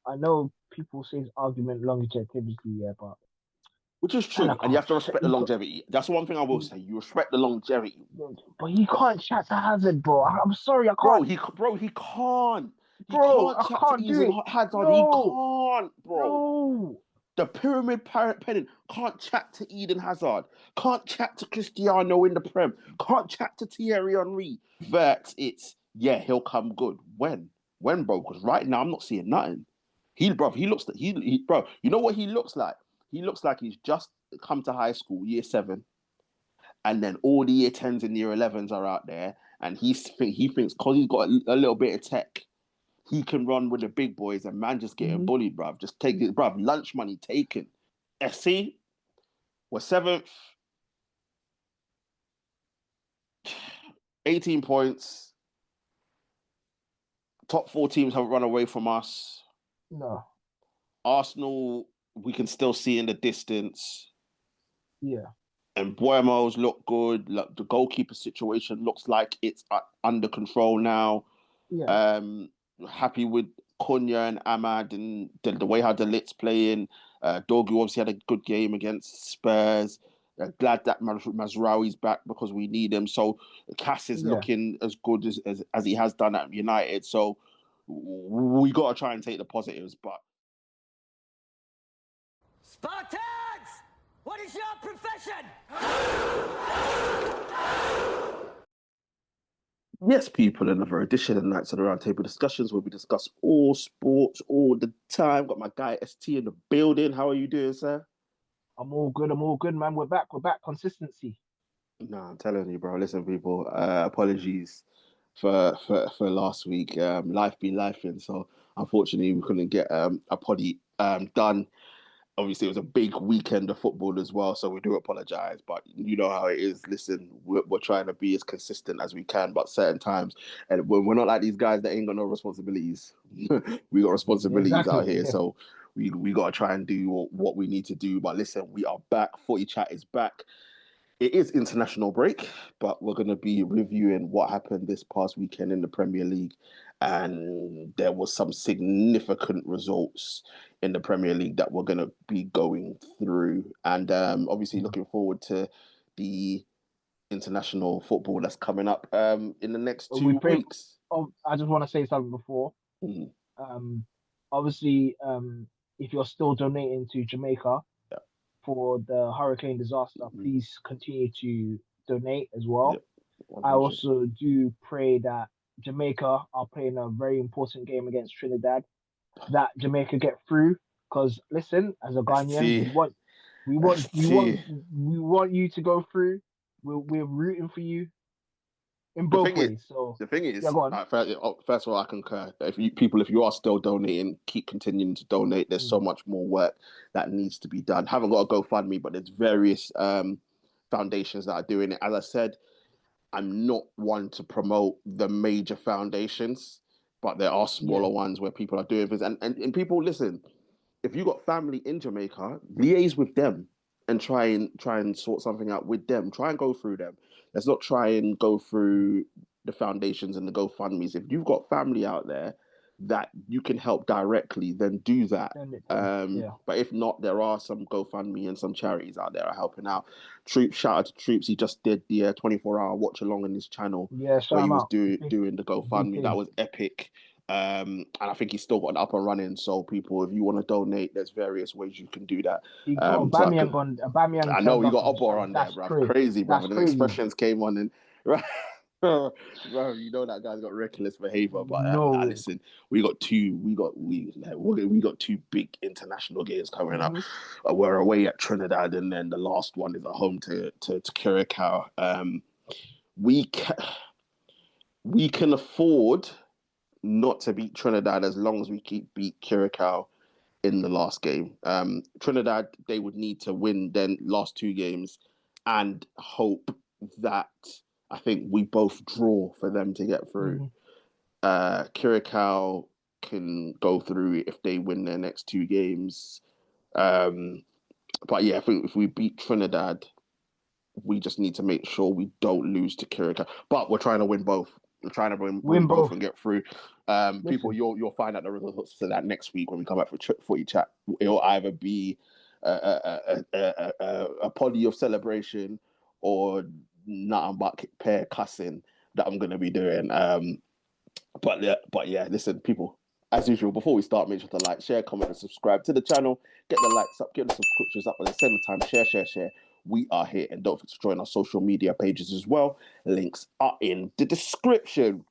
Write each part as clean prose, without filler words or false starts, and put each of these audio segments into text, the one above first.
I know people say it's argument longevity, yeah, but Which is and I true, and you can't. have to respect the longevity. That's one thing I will say. You respect the longevity, But he can't chat to Hazard, bro. I'm sorry, I bro. can't, He can't. He bro. can't I chat to can't do it. Eden Hazard. He No, can't, bro. no. The pyramid parrot pennant can't chat to Eden Hazard. Can't chat to Cristiano in the Prem. Can't chat to Thierry Henry. But it's yeah, he'll come good. When, bro? Because right now I'm not seeing nothing. He looks bro. You know what he looks like? He looks like he's just come to high school, year 7, and then all the year 10s and year 11s are out there, and he thinks because he's got a little bit of tech, he can run with the big boys, and man just getting Mm-hmm. bullied, bruv. Just take it, bruv. Lunch money taken. SC, we're 7th, 18 points. Top 4 teams have run away from us. No, Arsenal, we can still see in the distance. yeah, And Buemo's look good. Look, the goalkeeper situation looks like it's under control now. yeah, Um, Happy with Cunha and Ahmad and the way how the Lit's playing. Dorgu obviously had a good game against Spurs. Glad that Mazraoui's back because we need him. So Cass is yeah. looking as good as he has done at United. So we got to try and take the positives. But Spartans! What is your profession? yes, people, another edition of Nights of the Round Table Discussions where we discuss all sports all the time. Got my guy ST in the building. How are you doing, sir? I'm all good. I'm all good, man. We're back. We're back. Consistency. No, I'm telling you, bro. Listen, people. Apologies for last week. Life be lifing, so unfortunately we couldn't get a poddy done. Obviously, it was a big weekend of football as well, so we do apologize. But you know how it is. Listen, we're trying to be as consistent as we can, but certain times, and we're not like these guys that ain't got no responsibilities. We got responsibilities out Exactly. here, so we got to try and do what we need to do. But listen, we are back. Footy Chat is back. It is international break, but we're going to be reviewing what happened this past weekend in the Premier League, and there was some significant results in the Premier League that we're going to be going through, and obviously looking forward to the international football that's coming up in the next we two pray. weeks. Oh, I just want to say something before. Mm, Um, obviously, if you're still donating to Jamaica yeah, for the hurricane disaster, mm, please continue to donate as yeah, well. I 100. also do pray that Jamaica are playing a very important game against Trinidad, that Jamaica get through. Because listen, as a Ghanaian, ST, ST. we want you to go through. We're rooting for you in The both thing is, ways. So the thing yeah, is, go on. first of all, I concur. If you are still donating, keep continuing to donate. There's so Mm, much more work that needs to be done. Haven't got a GoFundMe, but there's various foundations that are doing it. As I said, I'm not one to promote the major foundations, but there are yeah, smaller ones where people are doing things. And people listen, if you got family in Jamaica, liaise with them and try and sort something out with them. Try and go through them. Let's not try and go through the foundations and the GoFundmes. If you've got family out there that you can help directly, then do that. send it to them. Yeah, But if not, there are some GoFundMe and some charities out there are helping out. Troops, shout out to Troops. He just did the 24-hour watch along on his channel yeah. where Shout he him was out. doing the Big GoFundMe. That thing. was epic. And I think he's still got it up and running. So people, if you want to donate, there's various ways you can do that. He got So I could, Aubameyang I know turned you up got on his Obor channel. on there, That's bruv. crazy. Crazy, bruv. That's And the crazy. expressions came on and right. Bro, you know that guy's got reckless behavior, but No. listen, we got two big international games coming up. Mm-hmm. We're away at Trinidad, and then the last one is at home to Curacao. We can, we can afford not to beat Trinidad as long as we keep beat Curacao in the last game. Trinidad, they would need to win then last 2 games and hope that I think we both draw for them to get through. Mm-hmm. Curacao can go through if they win their next 2 games. But yeah, I think if we beat Trinidad, we just need to make sure we don't lose to Curacao. But we're trying to win both. I'm trying to win Win both both. and get through. People, you'll find out the results to that next week when we come back for Footy Chat. It'll either be a poddy of celebration or nothing but pair cussing that I'm gonna be doing. But yeah, listen, people. As usual, before we start, make sure to like, share, comment, and subscribe to the channel. Get the likes up, get the subscriptions up, at the same time, share. We are here, and don't forget to join our social media pages as well. Links are in the description.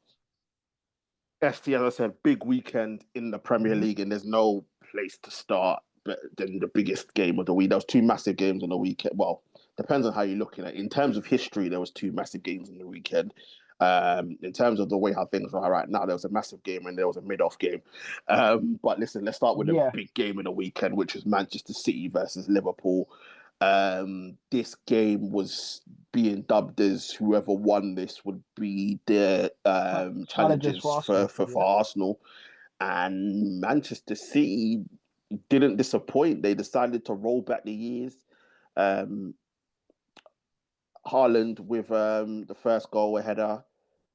ST, as I said, big weekend in the Premier League, and there's no place to start better than the biggest game of the week. There was two massive games on the weekend. Well, depends on how you're looking at it. In terms of history, there was two massive games on the weekend. In terms of the way how things are right now, there was a massive game and there was a mid-off game. But listen, let's start with the big game of the weekend, which was Manchester City versus Liverpool. This game was being dubbed as whoever won this would be the challengers for Arsenal. And Manchester City didn't disappoint. They decided to roll back the years. Haaland with the first goal, a header.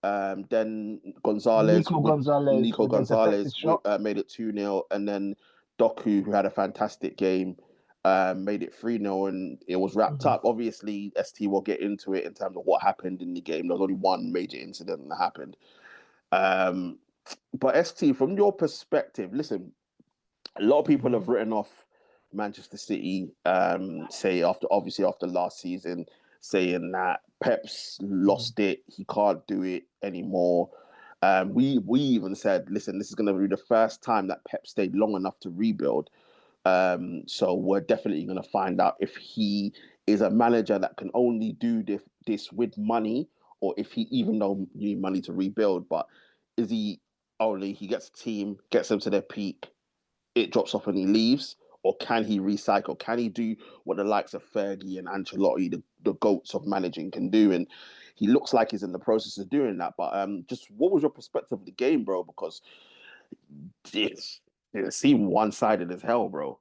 Then Nico Gonzalez made it 2-0. And then Doku, who had a fantastic game, made it 3-0, and it was wrapped up. Obviously, ST will get into it in terms of what happened in the game. There was only one major incident that happened. But ST, from your perspective, listen, a lot of people have written off Manchester City, say after last season, saying that Pep's lost it, he can't do it anymore. We even said, listen, this is going to be the first time that Pep stayed long enough to rebuild. So we're definitely going to find out if he is a manager that can only do this with money, or if he, even though you need money to rebuild, but is he gets a team, gets them to their peak, it drops off and he leaves? Or can he recycle? Can he do what the likes of Fergie and Ancelotti, the goats of managing, can do? And he looks like he's in the process of doing that. But just what was your perspective of the game, bro? Because it seemed one-sided as hell, bro.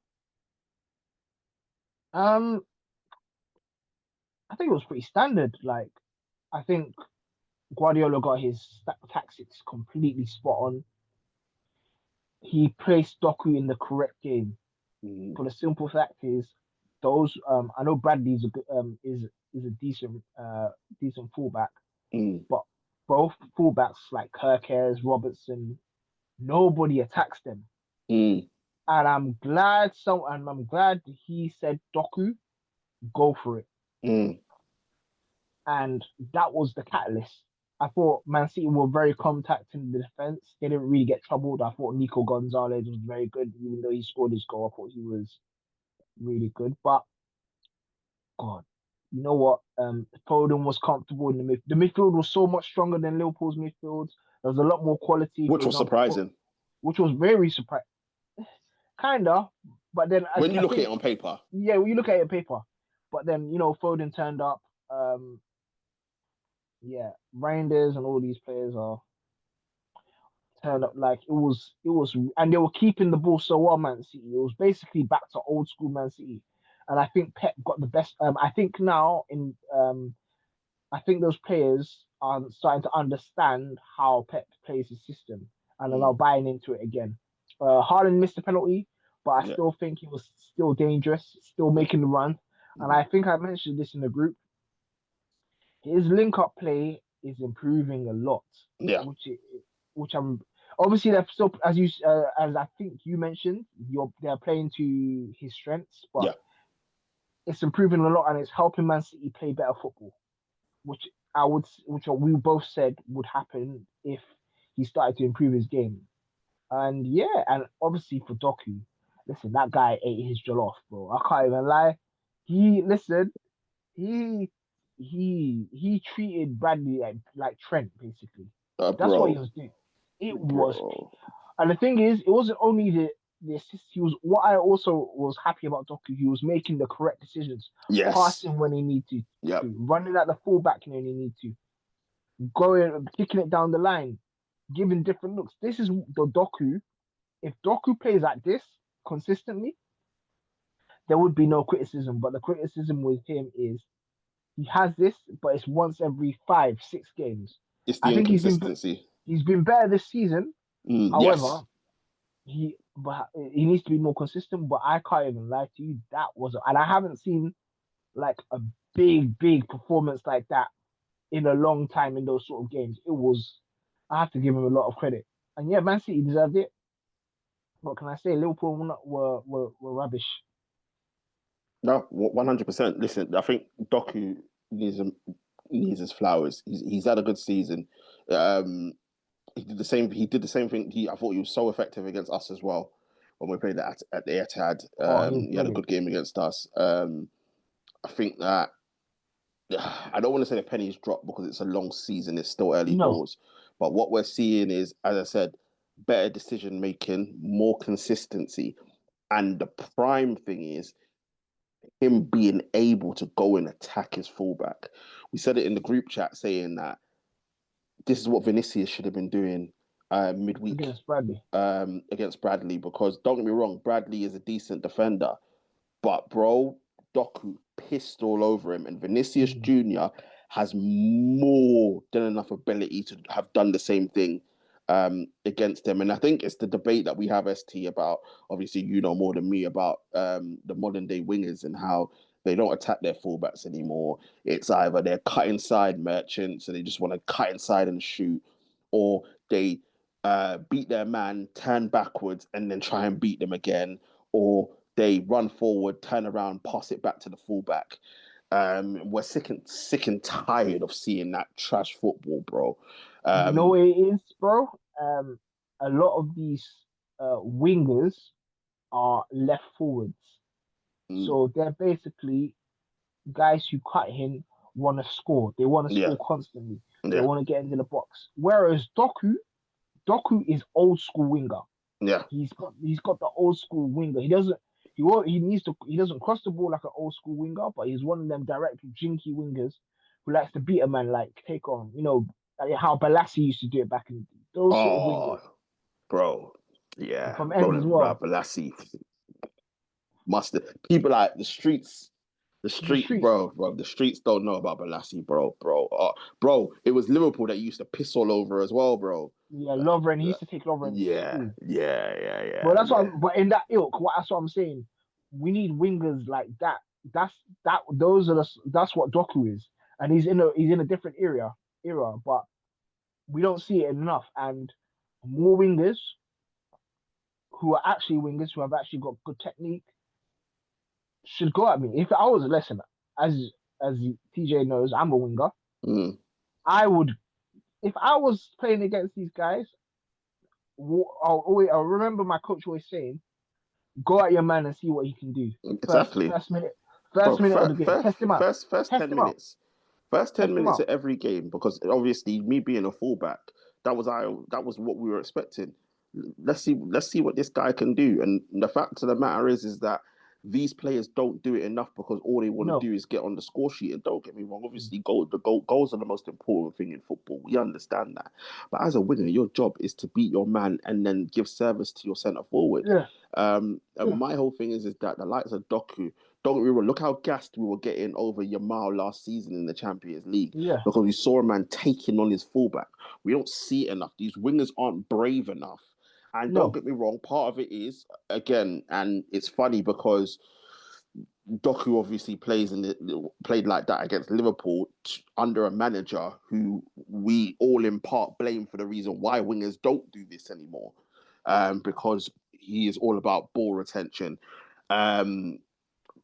I think it was pretty standard. Like, I think Guardiola got his tactics completely spot on. He placed Doku in the correct game. For the simple fact is, those I know Bradley's is a decent fullback, but both fullbacks like Kirkers, Robertson, nobody attacks them. And I'm glad he said, Doku, go for it. And that was the catalyst. I thought Man City were very compact in the defense. They didn't really get troubled. I thought Nico Gonzalez was very good, even though he scored his goal. I thought he was really good. But God, you know what? Foden was comfortable in the midfield. The midfield was so much stronger than Liverpool's midfield. There was a lot more quality, which was surprising. Which was very surprising. Kinda, but then when you look at it on paper, when you look at it on paper, but then Foden turned up. Reinders and all these players are turned up like it was, and they were keeping the ball so well. Man City, it was basically back to old school Man City, and I think Pep got the best. I think now I think those players are starting to understand how Pep plays his system and are now buying into it again. Haaland missed a penalty, but I still think he was still dangerous, still making the run, and I think I mentioned this in the group. His link-up play is improving a lot. Which I'm obviously they're still, as I think you mentioned, they're playing to his strengths, but it's improving a lot and it's helping Man City play better football, which we both said would happen if he started to improve his game. And and obviously for Doku, listen, that guy ate his jollof, bro. I can't even lie. He treated Bradley like Trent, basically. That's what he was doing. And the thing is, it wasn't only the assist. What I also was happy about Doku, he was making the correct decisions. Passing when he needed to, running at the fullback when he needed to, going, kicking it down the line, giving different looks. This is the Doku. If Doku plays like this consistently, there would be no criticism. But the criticism with him is he has this, but it's once every 5-6 games. It's the I think inconsistency. he's been better this season. Yes. However, he needs to be more consistent. But I can't even lie to you, and I haven't seen like a big performance like that in a long time in those sort of games. I have to give him a lot of credit. And yeah, Man City deserved it. What can I say? Liverpool were rubbish. No, 100%. Listen, I think Doku needs needs his flowers. He's had a good season. Um, he did the same. He did the same thing. I thought he was so effective against us as well when we played at the Etihad. Oh, he was He had a brilliant. good game against us. I think that I don't want to say the pennies dropped because it's a long season. It's still early No, doors, but what we're seeing is, as I said, better decision making, more consistency, and the prime thing is him being able to go and attack his fullback. We said it in the group chat saying that this is what Vinicius should have been doing midweek against Bradley. against Bradley, because don't get me wrong, Bradley is a decent defender, but bro, Doku pissed all over him, and Vinicius Mm. Junior has more than enough ability to have done the same thing against him. And I think it's the debate that we have, ST, about, obviously you know more than me about the modern day wingers and how they don't attack their fullbacks anymore. It's either they're cut inside merchants and they just want to cut inside and shoot, or they beat their man, turn backwards, and then try and beat them again, or they run forward, turn around, pass it back to the fullback. We're sick and tired of seeing that trash football, bro. You know Um, what it is, bro? A lot of these wingers are left forwards, mm, so they're basically guys who cut in want to score. They want to yeah, score constantly. They yeah, want to get into the box. Whereas Doku is old school winger. yeah. He's got the old school winger. He doesn't cross the ball like an old school winger, but he's one of them direct jinky wingers who likes to beat a man, like take on, like how Balassi used to do it back in those sort of wingers. Oh, bro, And yeah. from ends as Rolling well. about Balassi. Must people like the streets. The The street, streets, bro. The streets don't know about Balassi, bro. Bro, it was Liverpool that used to piss all over as well, bro. yeah, Lovren. He Uh, used to take Lovren to Yeah, school. yeah, yeah, But yeah, that's yeah. but in that ilk, that's what I'm saying. We need wingers like that. That's what Doku is, and he's in a different era, but we don't see it enough. And more wingers who are actually wingers who have actually got good technique should go at me. If I was a lesson, as TJ knows, I'm a winger. Mm. I would, if I was playing against these guys, I'll remember my coach always saying, go at your man and see what he can do. First, Exactly. first minute, Bro, first minute of the game, test him out, first test 10 him out, minutes. First 10 test him minutes out. of every game, because obviously me being a fullback, that was what we were expecting. Let's see what this guy can do. And the fact of the matter is that these players don't do it enough because all they want to No, do is get on the score sheet. And don't get me wrong, mm, obviously goals are the most important thing in football. We understand that. But as a winger, your job is to beat your man and then give service to your centre forward. yeah, And my whole thing is that the likes of Doku, don't get me wrong, look how gassed we were getting over Yamal last season in the Champions League, yeah, because we saw a man taking on his fullback. We don't see it enough. These wingers aren't brave enough. And don't no, get me wrong, part of it is, again, and it's funny because Doku obviously played like that against Liverpool under a manager who we all in part blame for the reason why wingers don't do this anymore, because he is all about ball retention. Um,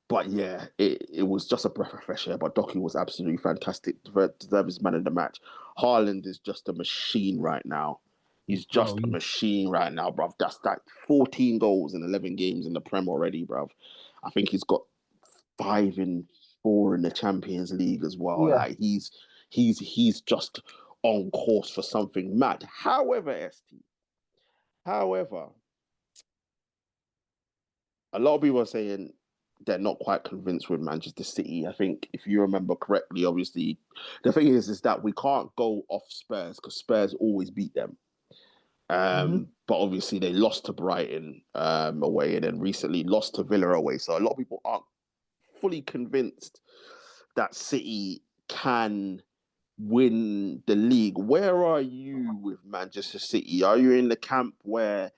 but yeah, it was just a breath of fresh air. But Doku was absolutely fantastic. Deserves his man of the match. Haaland is just a machine right now. He's bro. just a machine right now, bruv. That's that 14 goals in 11 games in the Prem already, bruv. I think he's got 5 and 4 in the Champions League as well. Yeah, Like he's just on course for something mad. However, ST. However, a lot of people are saying they're not quite convinced with Manchester City. I think if you remember correctly, obviously, the thing is that we can't go off Spurs because Spurs always beat them. mm-hmm. But obviously they lost to Brighton away, and then recently lost to Villa away. So a lot of people aren't fully convinced that City can win the league. Where are you with Manchester City? Are you in the camp where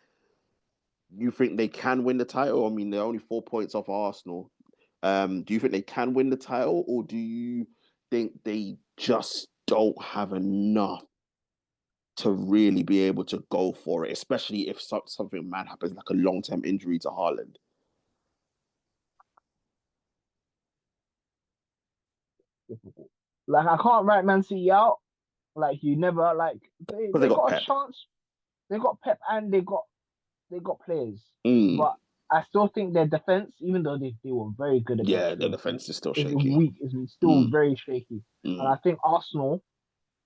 you think they can win the title? I mean, they're only 4 points off Arsenal. Do you think they can win the title, or do you think they just don't have enough to really be able to go for it, especially if something mad happens, like a long-term injury to Haaland? Difficult. Like I can't write Man City out. Like you never like Because they they got got a Pep. chance. They got Pep and they got players. Mm. But I still think their defense, even though they were very good against Yeah, the Liverpool, defense is still is shaky. weak. Is still Mm. very shaky. And Mm. I think Arsenal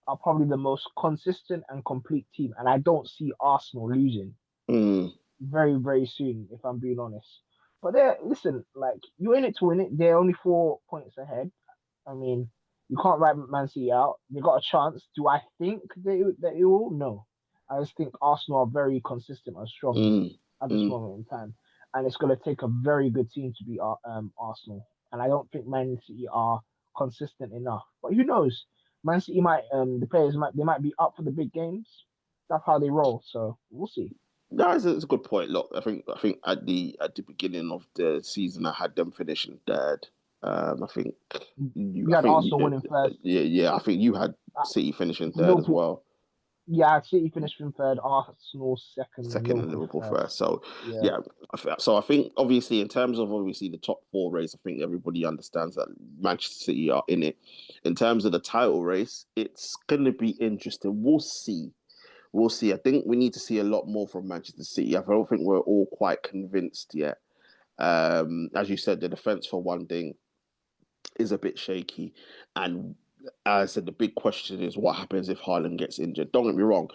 are probably the most consistent and complete team. And I don't see Arsenal losing Mm. very, very soon, if I'm being honest. But they're listen, like you're in it to win it. They're only 4 points ahead. I mean, you can't write Man City out. They got a chance. Do I think they will? No. I just think Arsenal are very consistent and strong Mm. at this Mm. moment in time, and it's going to take a very good team to beat Arsenal. And I don't think Man City are consistent enough. But who knows? Man City might the players might be up for the big games. That's how they roll. So we'll see. No, it's a good point. Look, I think at the beginning of the season, I had them finishing third. I think You had Arsenal winning first. yeah. I think you had Uh, City finishing third as Liverpool, well. yeah, City finished in third, Arsenal second, and Second and Liverpool Liverpool first. first. So Yeah. yeah, so I think obviously in terms of obviously the top four race, I think everybody understands that Manchester City are in it. In terms of the title race, it's going to be interesting. We'll see. We'll see. I think we need to see a lot more from Manchester City. I don't think we're all quite convinced yet. As you said, the defense for one thing is a bit shaky, and as I said, the big question is what happens if Haaland gets injured. Don't get me wrong.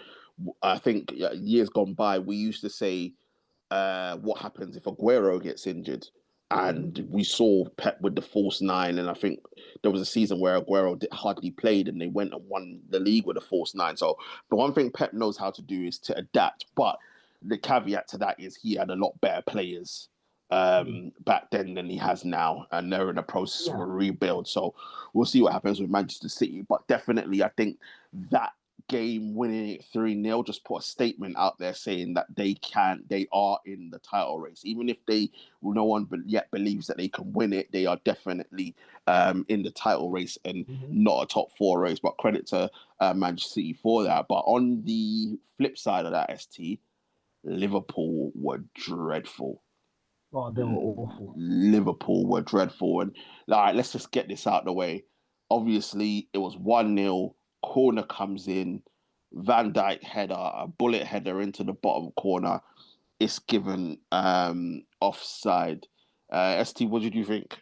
I think years gone by, we used to say what happens if Aguero gets injured. Mhm. And we saw Pep with the false nine, and I think there was a season where Aguero hardly played, and they went and won the league with a false nine. So the one thing Pep knows how to do is to adapt. But the caveat to that is he had a lot better players Mm. back then than he has now, and they're in the process of Yeah. a rebuild. So we'll see what happens with Manchester City. But definitely, I think that game winning it 3-0 just put a statement out there saying that they are in the title race. Even if no one yet believes that they can win it, they are definitely in the title race and Mhm. not a top four race. But credit to Manchester City for that. But on the flip side of that, ST, Liverpool were dreadful. Oh, they were awful. Liverpool were dreadful. And all right, let's just get this out of the way. Obviously, it was 1-0. Corner comes in. Van Dijk header, a bullet header into the bottom corner. It's given offside. ST, what did you think?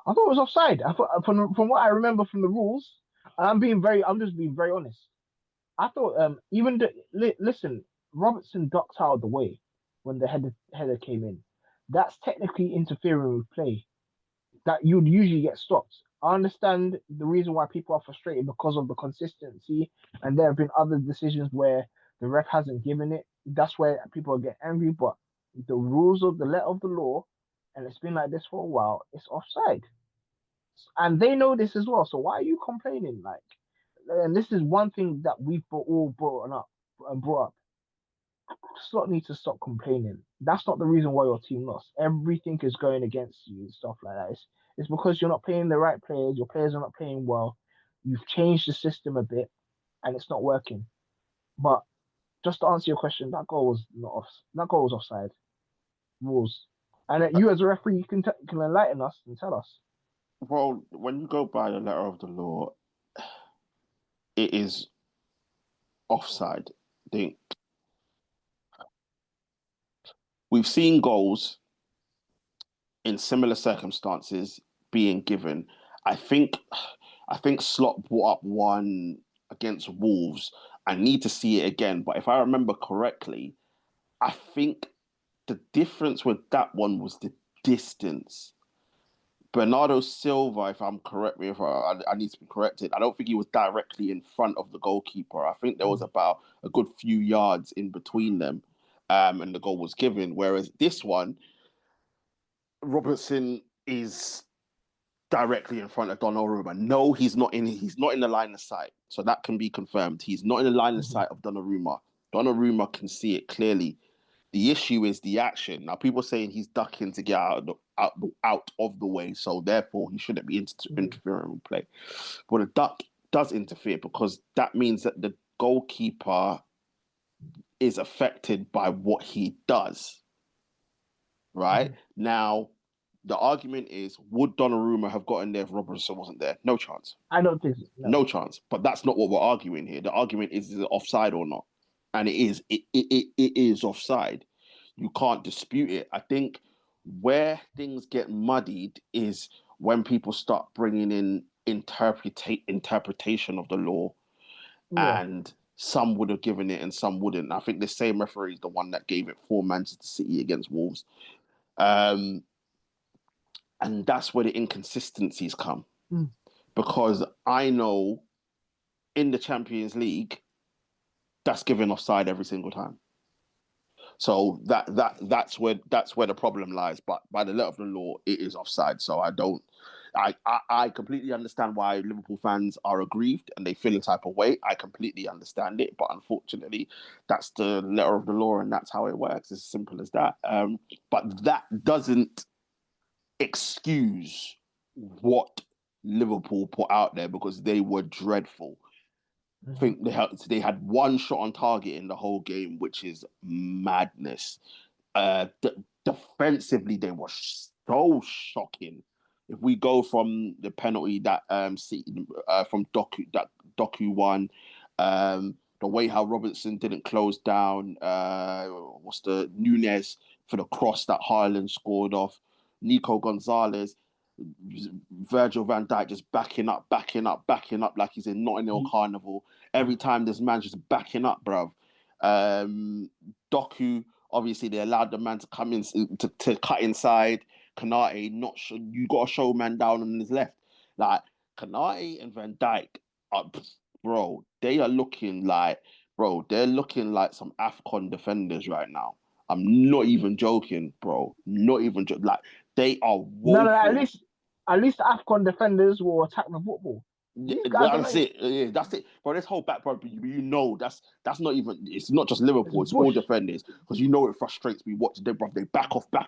I thought it was offside. I thought from what I remember from the rules, and I'm just being very honest. I thought even listen, Robertson ducked out of the way when the header came in. That's technically interfering with play. That you'd usually get stopped. I understand the reason why people are frustrated because of the consistency, and there have been other decisions where the ref hasn't given it. That's where people get angry. But the rules of the letter of the law, and it's been like this for a while, it's offside, and they know this as well. So why are you complaining? Like, and this is one thing that we've all brought up and brought up. Slot needs to stop complaining. That's not the reason why your team lost. Everything is going against you and stuff like that. It's because you're not playing the right players. Your players are not playing well. You've changed the system a bit, and it's not working. But just to answer your question, that goal was not off. That goal was offside. Rules. And you as a referee, you can enlighten us and tell us. Well, when you go by the letter of the law, it is offside. Think we've seen goals in similar circumstances being given. I think I think Slot brought up one against Wolves. I need to see it again, but if I remember correctly, I think the difference with that one was the distance. Bernardo Silva, if I'm correct, if I need to be corrected, I don't think he was directly in front of the goalkeeper. I think there was Mm. about a good few yards in between them, and the goal was given. Whereas this one, Robertson is directly in front of Donnarumma. No, he's not in the line of sight. So that can be confirmed. He's not in the line of sight of Donnarumma. Donnarumma can see it clearly. The issue is the action. Now, people are saying he's ducking to get out of the way, so therefore he shouldn't be interfering with play. But a duck does interfere because that means that the goalkeeper is affected by what he does. Right? Now, the argument is, would Donnarumma have gotten there if Robertson wasn't there? No chance. I don't think so. No chance. But that's not what we're arguing here. The argument is it offside or not? And it is. It is offside. You can't dispute it. I think where things get muddied is when people start bringing in interpretation of the law, and some would have given it and some wouldn't. I think the same referee is the one that gave it for Manchester City against Wolves. And that's where the inconsistencies come. Because I know in the Champions League, that's given offside every single time. So that's where the problem lies. But by the letter of the law, it is offside. So I completely understand why Liverpool fans are aggrieved and they feel a type of way. I completely understand it, but unfortunately, that's the letter of the law and that's how it works. It's as simple as that. But that doesn't excuse what Liverpool put out there because they were dreadful. I think they had one shot on target in the whole game, which is madness. Defensively, they were so shocking. If we go from the penalty that from Doku won, the way how Robertson didn't close down, what's the Nunes for the cross that Haaland scored off, Nico Gonzalez, Virgil van Dijk just backing up like he's in Notting Hill Carnival. Every time this man's just backing up, bruv. Doku, obviously they allowed the man to come in to cut inside. Kanate, you got to show man down on his left. Like Kanate and Van Dijk, bro, they're looking like some AFCON defenders right now. I'm not even joking, bro. Not even joking. Like they are woeful. No, at least AFCON defenders will attack the football. That's it. That's it. Bro, this whole back, bro, you know, that's not even, it's not just Liverpool, it's all defenders. Because you know it frustrates me watching them, bro. They back off. Yeah.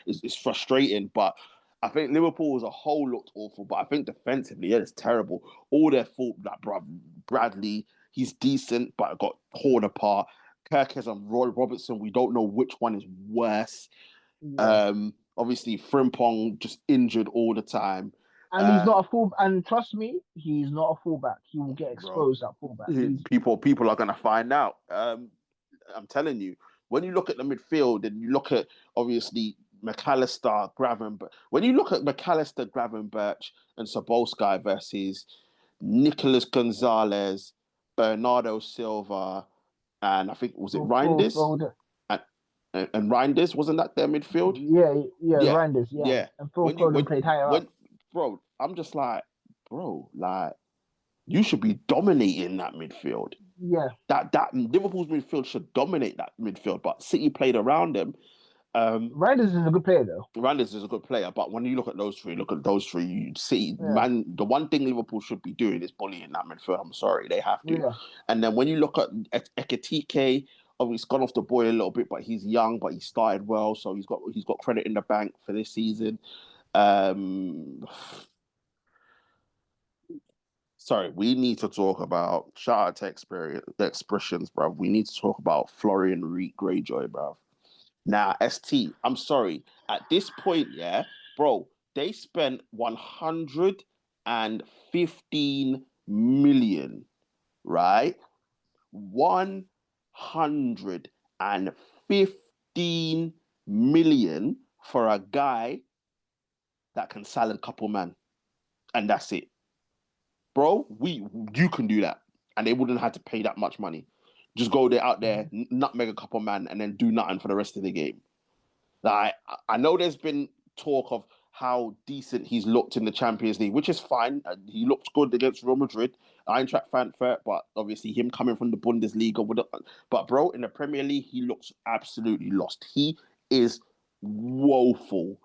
It's frustrating. But I think Liverpool as a whole looked awful. But I think defensively, it's terrible. All their fault, like, bro, Bradley, he's decent, but got torn apart. Kirkes and Roy Robertson, we don't know which one is worse. Yeah. Obviously, Frimpong just injured all the time. And he's not a full. And trust me, he's not a fullback. He will get exposed at fullback. People are going to find out. I'm telling you, when you look at the midfield and you look at, obviously, McAllister, Gravenberch. When you look at McAllister, Gravenberch, and Soboslai versus Nicolas Gonzalez, Bernardo Silva, and I think, was it Reinders? And Reinders, wasn't that their midfield? Yeah. Reinders, yeah. And Phil Foden played higher up. Bro, I'm just like, you should be dominating that midfield. Yeah. That Liverpool's midfield should dominate that midfield, but City played around them. Reinders is a good player, though. Reinders is a good player, but when you look at those three, you see, man, the one thing Liverpool should be doing is bullying that midfield. I'm sorry, they have to. Yeah. And then when you look at Ekitike, obviously he's gone off the boil a little bit, but he's young, but he started well, so he's got credit in the bank for this season. Sorry, we need to talk about, shout out to expressions, bro. We need to talk about Florian Greyjoy, bro. Now, ST, I'm sorry. At this point, yeah, bro, they spent 115 million, right? 115 million for a guy that can salad couple man, and that's it, bro. You can do that, and they wouldn't have to pay that much money. Just go there out there, nutmeg a couple man, and then do nothing for the rest of the game. Like, I know there's been talk of how decent he's looked in the Champions League, which is fine. He looked good against Real Madrid, Eintracht Frankfurt, but obviously him coming from the Bundesliga. But bro, in the Premier League, he looks absolutely lost. He is woeful.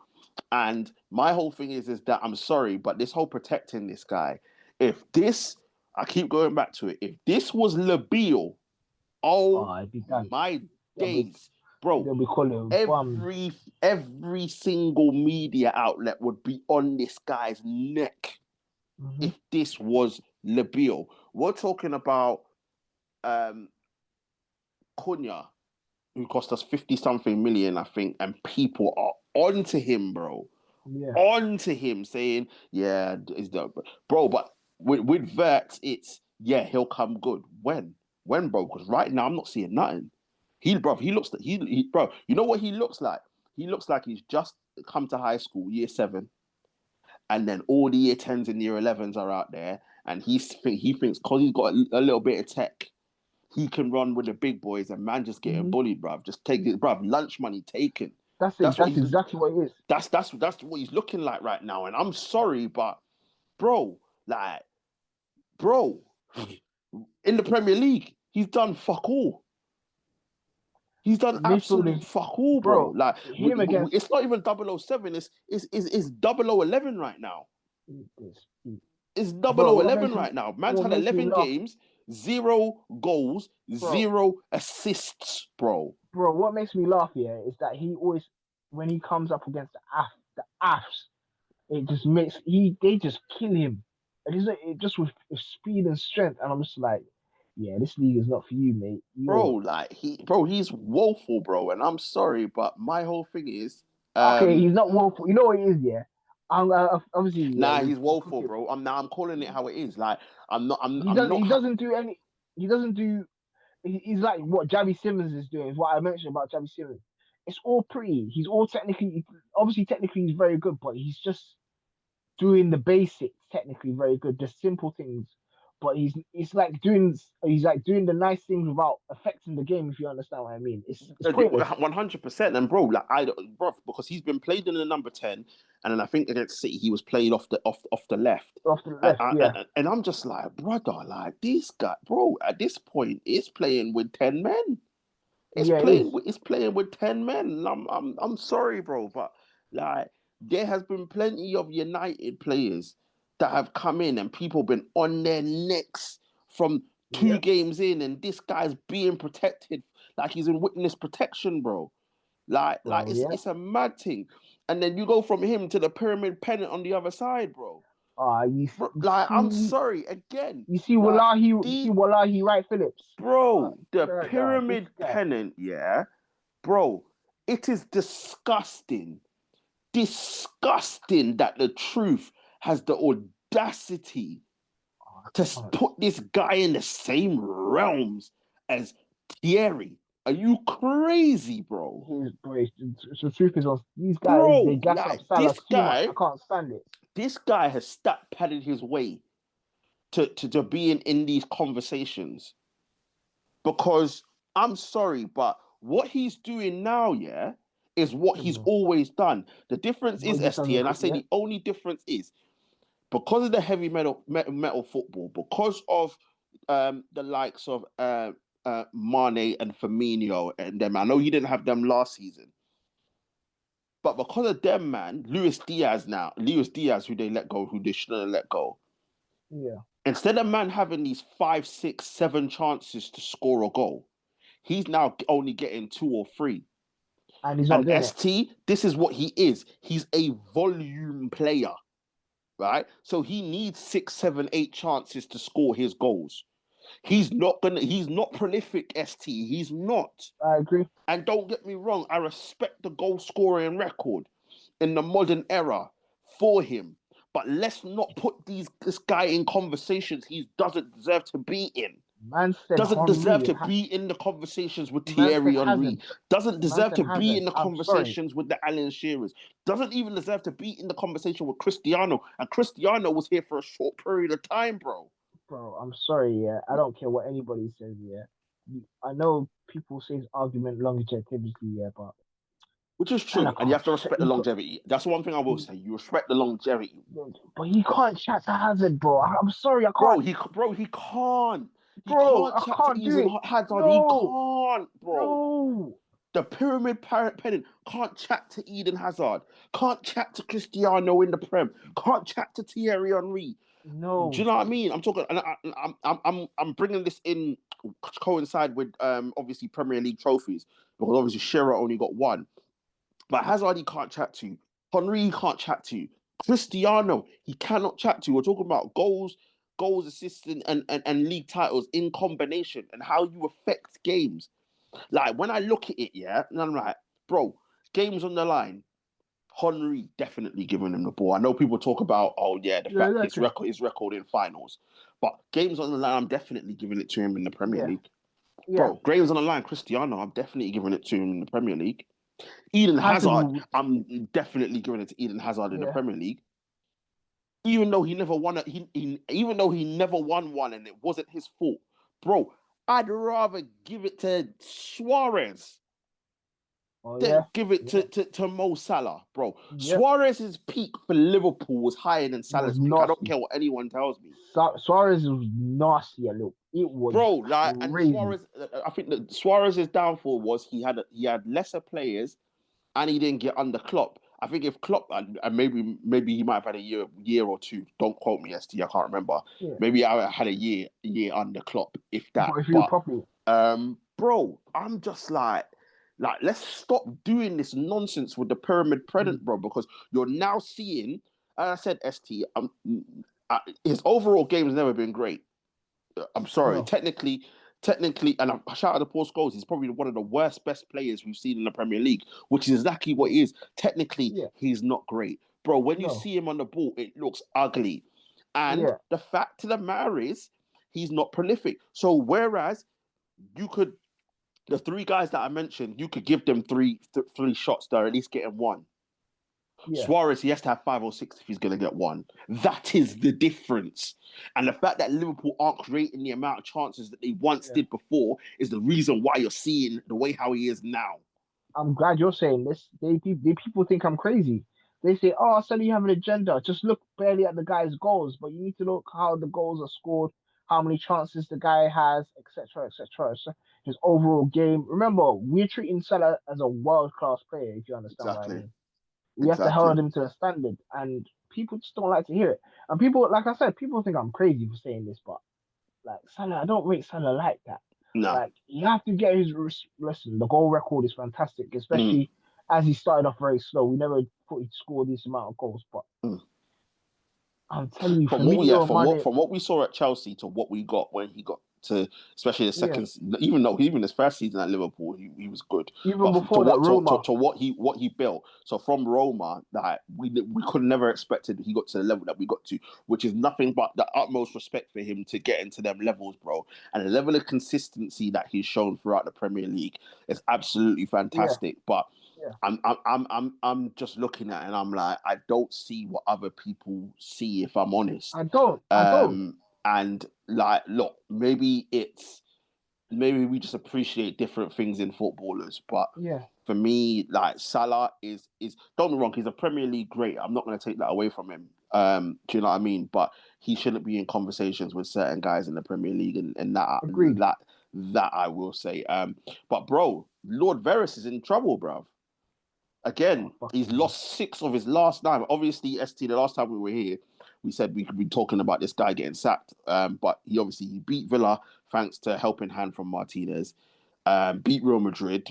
And my whole thing is that I'm sorry, but this whole protecting this guy, I keep going back to it. If this was Labille, oh It'd be done. my They'll be, days, bro. they'll be calling bums. Every single media outlet would be on this guy's neck if this was Labille. We're talking about Cunha, who cost us 50-something million, I think, and people are onto him, bro. Yeah. Onto him, saying, yeah, is that, bro, but with Wirtz, it's, yeah, he'll come good. When, bro? Because right now, I'm not seeing nothing. Bro, you know what he looks like? He looks like he's just come to high school, year 7, and then all the year 10s and year 11s are out there, and he thinks because he's got a little bit of tech, he can run with the big boys, and man just getting bullied, bruv. Just take it, bruv. Lunch money taken. That's exactly what it is. That's what he's looking like right now. And I'm sorry, but bro, in the Premier League, he's done fuck all. He's done absolute fuck all, bro. Like it's not even 007, it's 0011 right now. It's 0011 right now. Man's had 11 games, 0 goals, 0 assists, bro. Bro, what makes me laugh here is that he always, when he comes up against the AFs, it just makes they just kill him. And it just with speed and strength, and I'm just like, yeah, this league is not for you, mate. He's woeful, bro. And I'm sorry, but my whole thing is, okay, he's not woeful. You know what it is, yeah. Obviously, he's woeful, bro. I'm calling it how it is. Like He doesn't do. He's like what Javi Simmons is doing. Is what I mentioned about Javi Simmons. It's all pretty. He's all technically he's very good, but he's just doing the basics technically very good, the simple things. But he's like doing the nice things without affecting the game. If you understand what I mean, it's pointless. 100%. And bro, because he's been played in the number 10, and then I think against City he was played off the left. And I'm just like, brother, like this guy, bro, at this point is playing with 10 men. It's playing with 10 men. I'm sorry, bro, but like there has been plenty of United players that have come in and people been on their necks from 2 games in, and this guy's being protected like he's in witness protection, bro. It's a mad thing. And then you go from him to the pyramid pennant on the other side, bro. I'm sorry again. You see Wallahi Wright Phillips, bro. The pyramid pennant, bro. It is disgusting that the truth has the audacity to put this guy in the same realms as Thierry. Are you crazy, bro? The truth is, these guys, they gas up Salah too much. I can't stand it. This guy has stat padded his way to being in these conversations. Because I'm sorry, but what he's doing now, is what he's always done. The difference is, ST, and I say the only difference is because of the heavy metal football, because of the likes of Mane and Firmino and them. I know he didn't have them last season, but because of them, man, Luis Diaz, who they let go, who they shouldn't have let go. Yeah. Instead of man having these 5, 6, 7 chances to score a goal, he's now only getting 2 or 3. And he's not doing ST, this is what he is. He's a volume player, right? So he needs 6, 7, 8 chances to score his goals. He's not prolific, ST. He's not. I agree. And don't get me wrong, I respect the goal scoring record in the modern era for him. But let's not put this guy in conversations he doesn't deserve to be in. Doesn't deserve to be in the conversations with Thierry Henry. Doesn't deserve to be in the conversations with the Alan Shearers. Doesn't even deserve to be in the conversation with Cristiano. And Cristiano was here for a short period of time, bro. Bro, I'm sorry, I don't care what anybody says, I know people say argument longevity, but which is true, and you have to respect the longevity. That's one thing I will say. You respect the longevity. But he can't chat to Hazard, bro. I'm sorry, I can't. He can't. Bro, he can't chat to Hazard. No. He can't, bro. No. The pyramid pennant can't chat to Eden Hazard, can't chat to Cristiano in the Prem, can't chat to Thierry Henry. Do you No. know what I mean? I'm talking, and I'm bringing this in coincide with obviously Premier League trophies because obviously Shearer only got one, but Hazard he can't chat to, Henry he can't chat to, Cristiano he cannot chat to. We're talking about goals, assists, and league titles in combination and how you affect games. Like when I look at it, yeah, and I'm like, bro, games on the line. Henry definitely giving him the ball. I know people talk about, oh yeah, the Yeah, fact exactly. his record in finals, but games on the line, I'm definitely giving it to him in the Premier Yeah, League, yeah. bro. Games on the line, Cristiano, I'm definitely giving it to him in the Premier League. Eden Hazard Hazard, will, I'm definitely giving it to Eden Hazard in the yeah. Premier League. Even though he never won it, even though he never won one and it wasn't his fault, bro. I'd rather give it to Suarez Oh then yeah, give it yeah, to Mo Salah, bro. yeah. Suarez's peak for Liverpool was higher than It was Salah's peak. I don't nasty. care what anyone tells me, Suarez was nasty. Look, it was bro. Like, and crazy. Suarez, I think that Suarez's downfall was he had lesser players and he didn't get under Klopp. I think if Klopp and maybe he might have had a year or two. Don't quote me, ST. I can't remember. Yeah, Maybe I had a year under Klopp, if that. but if you But properly, bro, I'm just like let's stop doing this nonsense with the pyramid mm, pennant, bro, because you're now seeing, as I said, his overall game has never been great. I'm sorry, no, technically, and I shout out the Paul Scholes, he's probably one of the worst best players we've seen in the Premier League, which is exactly what he is. Technically, yeah, he's not great, bro. When you no, see him on the ball, it looks ugly, and yeah, the fact of the matter is, he's not prolific. So whereas you could the three guys that I mentioned, you could give them three shots there, at least getting one. yeah, Suarez, he has to have 5 or 6 if he's going to get one. That is the difference. And the fact that Liverpool aren't creating the amount of chances that they once yeah. did before is the reason why you're seeing the way how he is now. I'm glad you're saying this. They people think I'm crazy. They say, "Oh, Sonny, you have an agenda. Just look barely at the guy's goals, but you need to look how the goals are scored, how many chances the guy has, etc., etc." So his overall game. Remember, we're treating Salah as a world class player. If you understand what I Exactly. mean, we have to Exactly. hold him to a standard, and people just don't like to hear it. And people, like I said, people think I'm crazy for saying this, but like Salah, I don't rate Salah like that. No. Like you have to get his listen. The goal record is fantastic, Mm, especially as he started off very slow. We never thought he'd score this amount of goals, but mm. I'm telling you, Firmino and Mane, From what we saw at Chelsea to what we got when he got to, especially the yeah. second, even his first season at Liverpool, he was good. Even But to before that, Roma, to what he built, so from Roma, that we could never expected he got to the level that we got to, which is nothing but the utmost respect for him to get into them levels, bro. And the level of consistency that he's shown throughout the Premier League is absolutely yeah, fantastic. But yeah. I'm just looking at it and I'm like, I don't see what other people see, if I'm honest. I don't. And like, look, maybe we just appreciate different things in footballers, but Yeah, for me, like Salah is don't be wrong, he's a Premier League great. I'm not going to take that away from him. Do you know what I mean? But he shouldn't be in conversations with certain guys in the Premier League, and agreed. that I will say. But bro, Lord Veris is in trouble, bro. Oh Again, he's fucking hell. lost 6 of his last 9. Obviously, ST, the last time we were here, we said we could be talking about this guy getting sacked. But he beat Villa thanks to a helping hand from Martinez. Beat Real Madrid.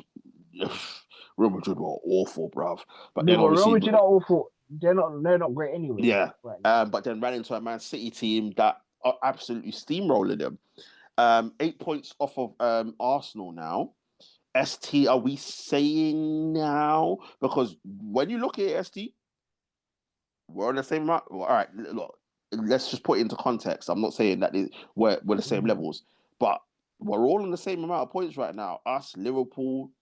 Real Madrid were awful, bruv. But No, then but Real obviously, Madrid are awful. They're not great anyway. yeah. Right now. But then ran into a Man City team that are absolutely steamrolling them. 8 points off of Arsenal now. ST, are we saying now? Because when you look at it, ST, we're on the same. Well, all right, look, let's just put it into context. I'm not saying that we're the same Mhm. levels, but we're all on the same amount of points right now. Us, Liverpool,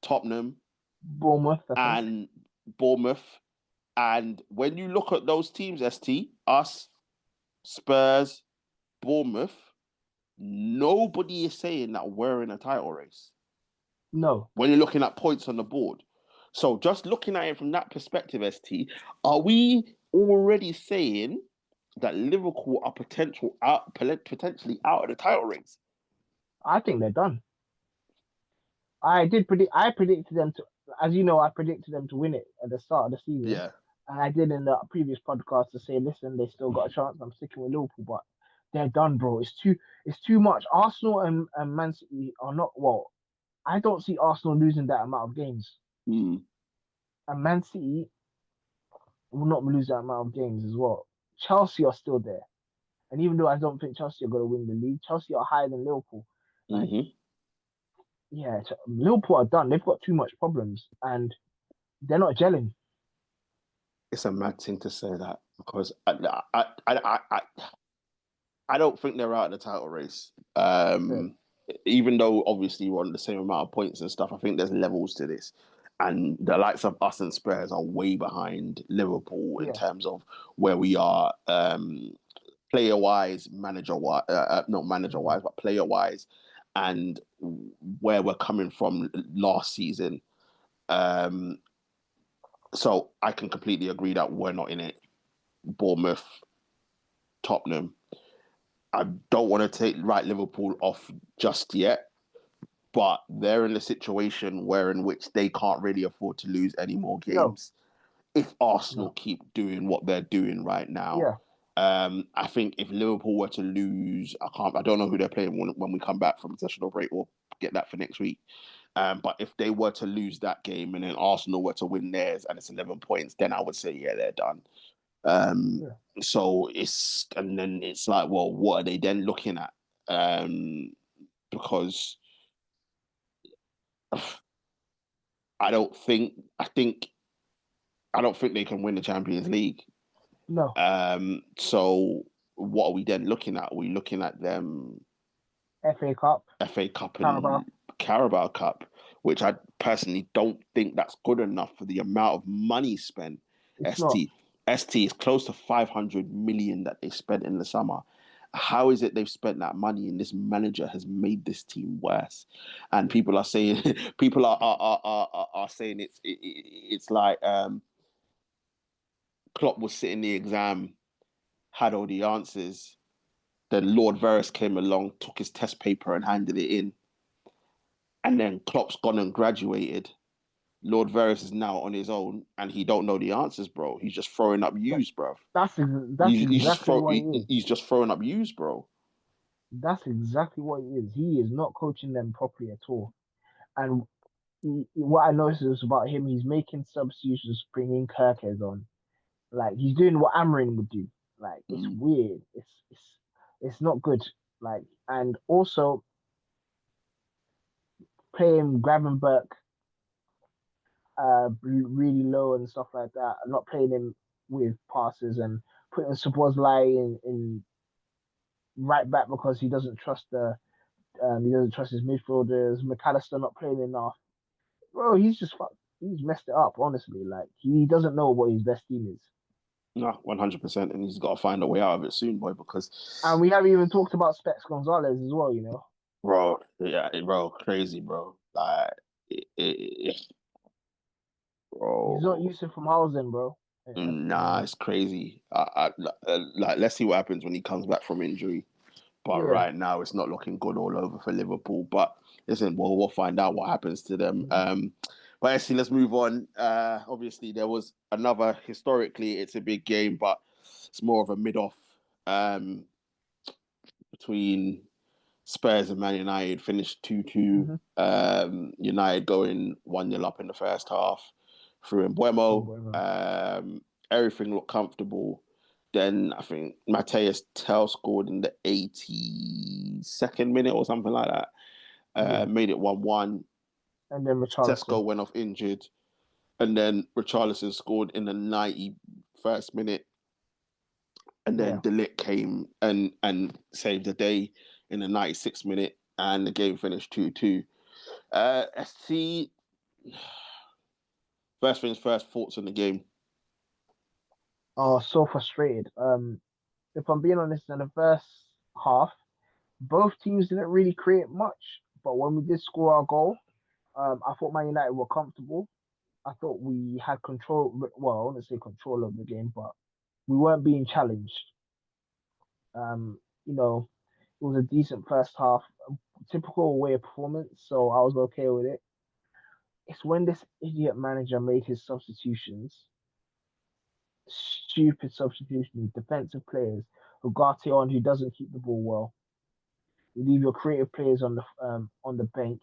Tottenham, Bournemouth, I think. and Bournemouth. And when you look at those teams, ST, us, Spurs, Bournemouth, nobody is saying that we're in a title race No, when you're looking at points on the board. So just looking at it from that perspective, ST, are we already saying that Liverpool are potentially out of the title race? I think they're done. I did predict. I predicted them to, as you know, I predicted them to win it at the start of the season, Yeah. and I did in the previous podcast to say, listen, they still got a chance. I'm sticking with Liverpool, but they're done, bro. It's too much. Arsenal and Man City are not well. I don't see Arsenal losing that amount of games, Mm. and Man City will not lose that amount of games as well. Chelsea are still there, and even though I don't think Chelsea are going to win the league, Chelsea are higher than Liverpool. Like, Mm-hmm. yeah, Liverpool are done. They've got too much problems, and they're not gelling. It's a mad thing to say that because I don't think they're out of the title race. Yeah, Even though obviously we're on the same amount of points and stuff, I think there's levels to this. And the likes of us and Spurs are way behind Liverpool in yeah, terms of where we are, player wise, manager wise, not manager mhm. wise, but player wise, and where we're coming from last season. Um, so I can completely agree that we're not in it. Bournemouth, Tottenham. I don't want to write Liverpool off just yet, but they're in a situation where in which they can't really afford to lose any more No, games if Arsenal no, keep doing what they're doing right now. yeah, I think if Liverpool were to lose, I don't know who they're playing when we come back from international break. We'll get that for next week. But if they were to lose that game and then Arsenal were to win theirs and it's 11 points, then I would say, yeah, they're done. Um, yeah. and then it's like, well, what are they then looking at? Because I don't think, I think, I don't think they can win the Champions League. No, So what are we then looking at? Are we looking at them FA Cup, FA Cup Carabao. and Carabao Cup, which I personally don't think that's good enough for the amount of money spent. It's not. ST ST is close to 500 million that they spent in the summer. How is it they've spent that money and this manager has made this team worse? And people are saying people are saying it's like Klopp was sitting the exam, had all the answers. Then Lord Veris came along, took his test paper and handed it in. And then Klopp's gone and graduated. Lord Veris is now on his own, and he don't know the answers, bro. He's just throwing up That, U's, bro. that's exactly what he is. He's just throwing up U's, bro. That's exactly what he is. He is not coaching them properly at all. And what I noticed about him, he's making substitutions, bringing Kirkes on. Like he's doing what Amarin would do. Like it's Mm. weird. It's not good. Like and also playing Gravenberch really low and stuff like that. Not playing him with passes and putting Szoboszlai in right back because he doesn't trust his midfielders. McAllister not playing enough. Bro, he's messed it up. Honestly, like he doesn't know what his best team is. No, 100%, and he's got to find a way out of it soon, boy. And Because, we haven't even talked about Specs Gonzalez as well. You know, bro, yeah, bro, crazy, bro. Like, he's not bro, Yusuf from Hausen, bro. nah, it's crazy. Like, let's see what happens when he comes back from injury. But Yeah. right now, it's not looking good all over for Liverpool. But listen, well, we'll find out what happens to them. Mhm. But actually, let's move on. Obviously, there was another. Historically, it's a big game, but it's more of a mid-off um, between Spurs and Man United. Finished 2-2. Mhm. United going 1-0 up in the first half through Mbuemo. Whatever. Everything looked comfortable. Then I think Mateus Tell scored in the 82nd minute or something like that. Yeah. Made it 1-1. And then Tesco Richarlison. went off injured. And then Richarlison scored in the 91st minute. And then Yeah. Delit came and saved the day in the 96th minute. And the game finished 2-2. ST, first things first, thoughts on the game. Oh, so frustrated. If I'm being honest, in the first half, both teams didn't really create much. But when we did score our goal, I thought Man United were comfortable. I thought we had control. Well, I want to say control of the game, but we weren't being challenged. You know, it was a decent first half, typical away performance, so I was okay with it. it's when this idiot manager made his substitutions, stupid substitutions, defensive players who got it on who doesn't keep the ball well. You leave your creative players on the bench.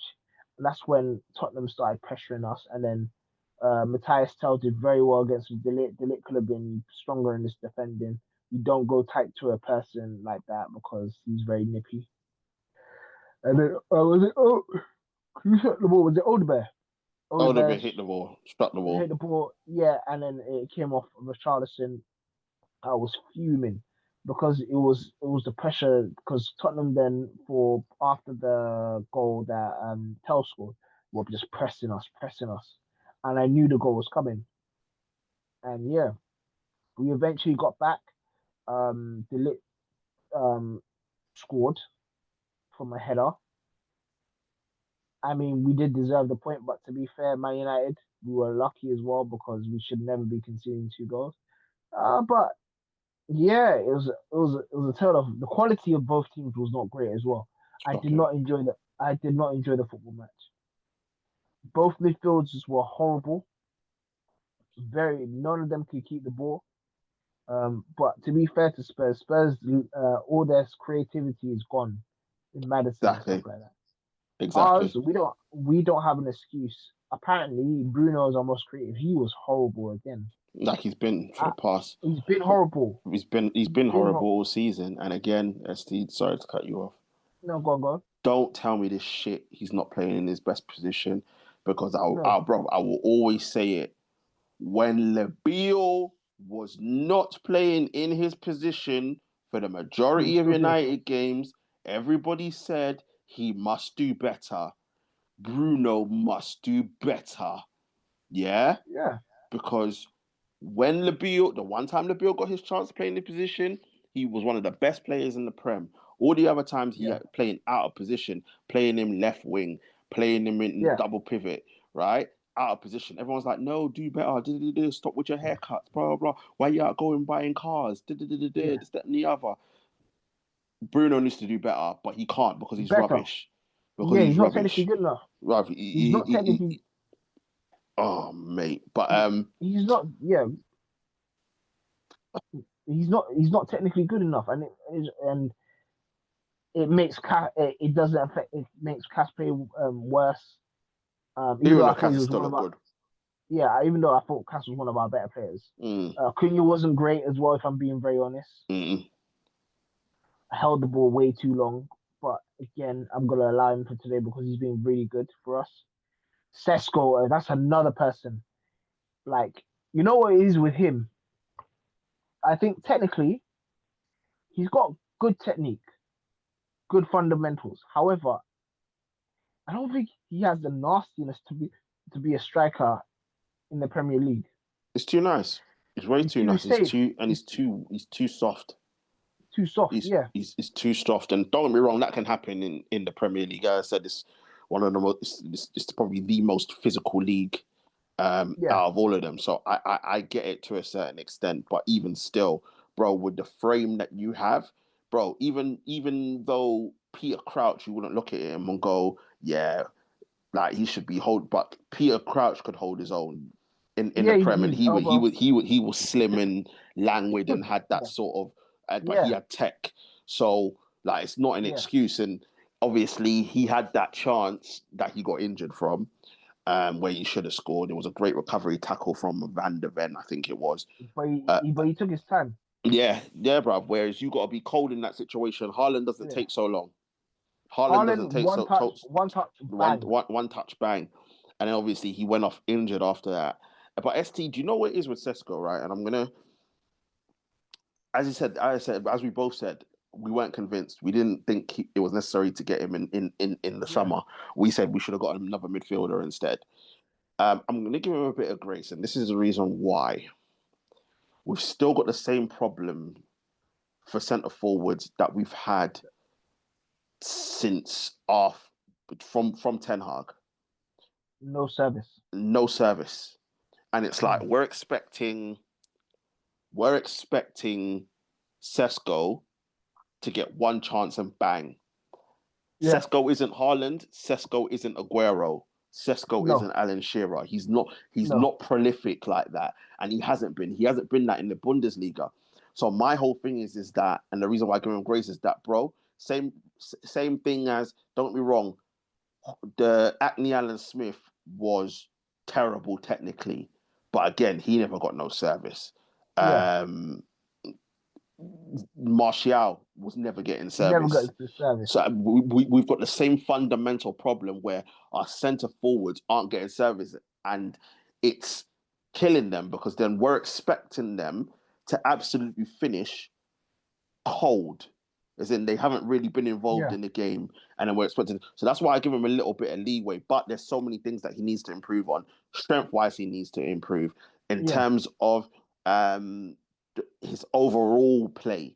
And that's when Tottenham started pressuring us, and then Matthias Tell did very well against Delit. Delit could have been stronger in this defending. You don't go tight to a person like that because he's very nippy. And then was it? Oh, who shot the ball? Was it Odebear? Odegaard Odebear hit the ball, struck the hit ball. the ball, yeah, and then it came off Richarlison. I was fuming because it was the pressure because Tottenham then for after the goal that Tel scored were just pressing us, and I knew the goal was coming, and yeah, we eventually got back. The lit scored from a header. I mean, we did deserve the point, but to be fair, Man United we were lucky as well because we should never be conceding two goals. But yeah, it was a tale of the quality of both teams was not great as well. Shocking. I did not enjoy the football match. Both midfielders were horrible. Very none of them could keep the ball. But to be fair to Spurs, all their creativity is gone in Madison and stuff Exactly. like that. Ours, Exactly. we don't have an excuse. Apparently, Bruno is our most creative. He was horrible again. Like he's been for Uh, the past. he's been horrible. He's He's been been horrible all season. And again, ST, sorry to cut you off. no, go on, go on. Don't tell me this shit. He's not playing in his best position because No, I will always say it. When Labille was not playing in his position for the he was majority of still doing something. United games, everybody said he must do better. Bruno must do better. Yeah? Yeah, Because when Labille, the one time Labille got his chance to play in the position, he was one of the best players in the Prem. All the other times he yeah, had playing out of position, playing him left wing, playing him in yeah, double pivot, right? Out of position. Everyone's like, no, do better. Stop with your haircuts, blah, blah, blah. Why you out going buying cars? yeah. This, that, and the other. Bruno needs to do better, but he can't because he's Better. rubbish. Because Yeah, he's he's not technically rubbish. good enough. Right. He's not technically. Oh, mate. But He's not. Yeah, he's not technically good enough, and it makes it doesn't affect. It makes Cas play worse. Even even though though I thought Cass he is was still one look of our. good. Yeah, even though I thought Cas was one of our better players. Mm, Cunha wasn't great as well. If I'm being very honest, mm. I held the ball way too long. But again, I'm gonna allow him for today because he's been really good for us. Sesko, that's another person. Like, you know what it is with him? I think technically he's got good technique, good fundamentals. However, I don't think he has the nastiness to be a striker in the Premier League. It's too nice. It's way He's too too nice. safe. He's too soft. Too soft. Yeah, He's too soft. And don't get me wrong, that can happen in the Premier League. As I said, it's one of the most. It's probably the most physical league yeah, out of all of them. So I get it to a certain extent, but even still, bro, with the frame that you have, bro, even though Peter Crouch, you wouldn't look at him and go, yeah, like he should be hold, but Peter Crouch could hold his own in the yeah. Prem, and He's elbow. he was slim and languid and had that Yeah, sort of, but he yeah, had tech, so like it's not an yeah. excuse. And obviously he had that chance that he got injured from, where he should have scored. It was a great recovery tackle from Van der Ven, I think it was. Uh, But he took his time. yeah, bro. Whereas you got to be cold in that situation. Haaland doesn't Yeah. take so long. Haaland doesn't Haaland, take one touch, bang. one touch bang, and then obviously he went off injured after that. But ST, do you know what it is with Sesko, right? And I'm gonna, as we both said, we weren't convinced. We didn't think it was necessary to get him in the Yeah, summer. We said we should have got another midfielder instead. I'm gonna give him a bit of grace, and this is the reason why. We've still got the same problem for centre forwards that we've had since off from Ten Hag. no service. No service. And it's like Mm. we're expecting Sesko to get one chance and bang. Yeah, Sesko isn't Haaland. Sesko isn't Aguero. Sesko No. isn't Alan Shearer. He's not No. prolific like that, and he hasn't been that in the Bundesliga. So my whole thing is that, and the reason why I give him grace is that, bro, same thing as, don't get me wrong, the Acne Allen Smith was terrible technically, but again, he never got no service. Yeah. Martial was never getting He never service. got the service. So we've got the same fundamental problem where our centre forwards aren't getting service, and it's killing them, because then we're expecting them to absolutely finish cold, as in they haven't really been involved in the game, and then we're expecting. So that's why I give him a little bit of leeway. But there's so many things that he needs to improve on. Strength-wise, he needs to improve in terms of his overall play.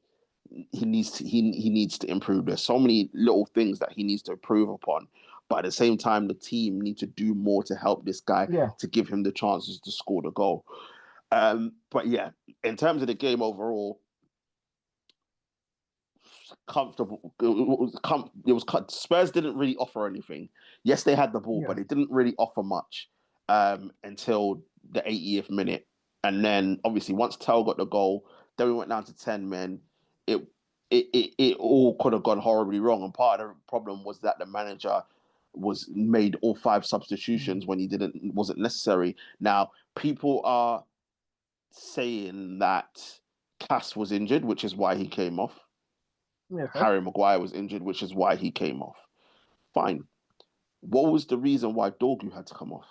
He needs to improve. There's so many little things that he needs to improve upon. But at the same time, the team need to do more to help this guy to give him the chances to score the goal. But yeah, in terms of the game overall, comfortable. It was Spurs didn't really offer anything. Yes, they had the ball, but it didn't really offer much until the 80th minute. And then obviously once Tell got the goal, then we went down to 10 men. It all could have gone horribly wrong. And part of the problem was that the manager made all 5 substitutions when he wasn't necessary. Now, people are saying that Cass was injured, which is why he came off. Harry Maguire was injured, which is why he came off. Fine. What was the reason why Dorgu had to come off?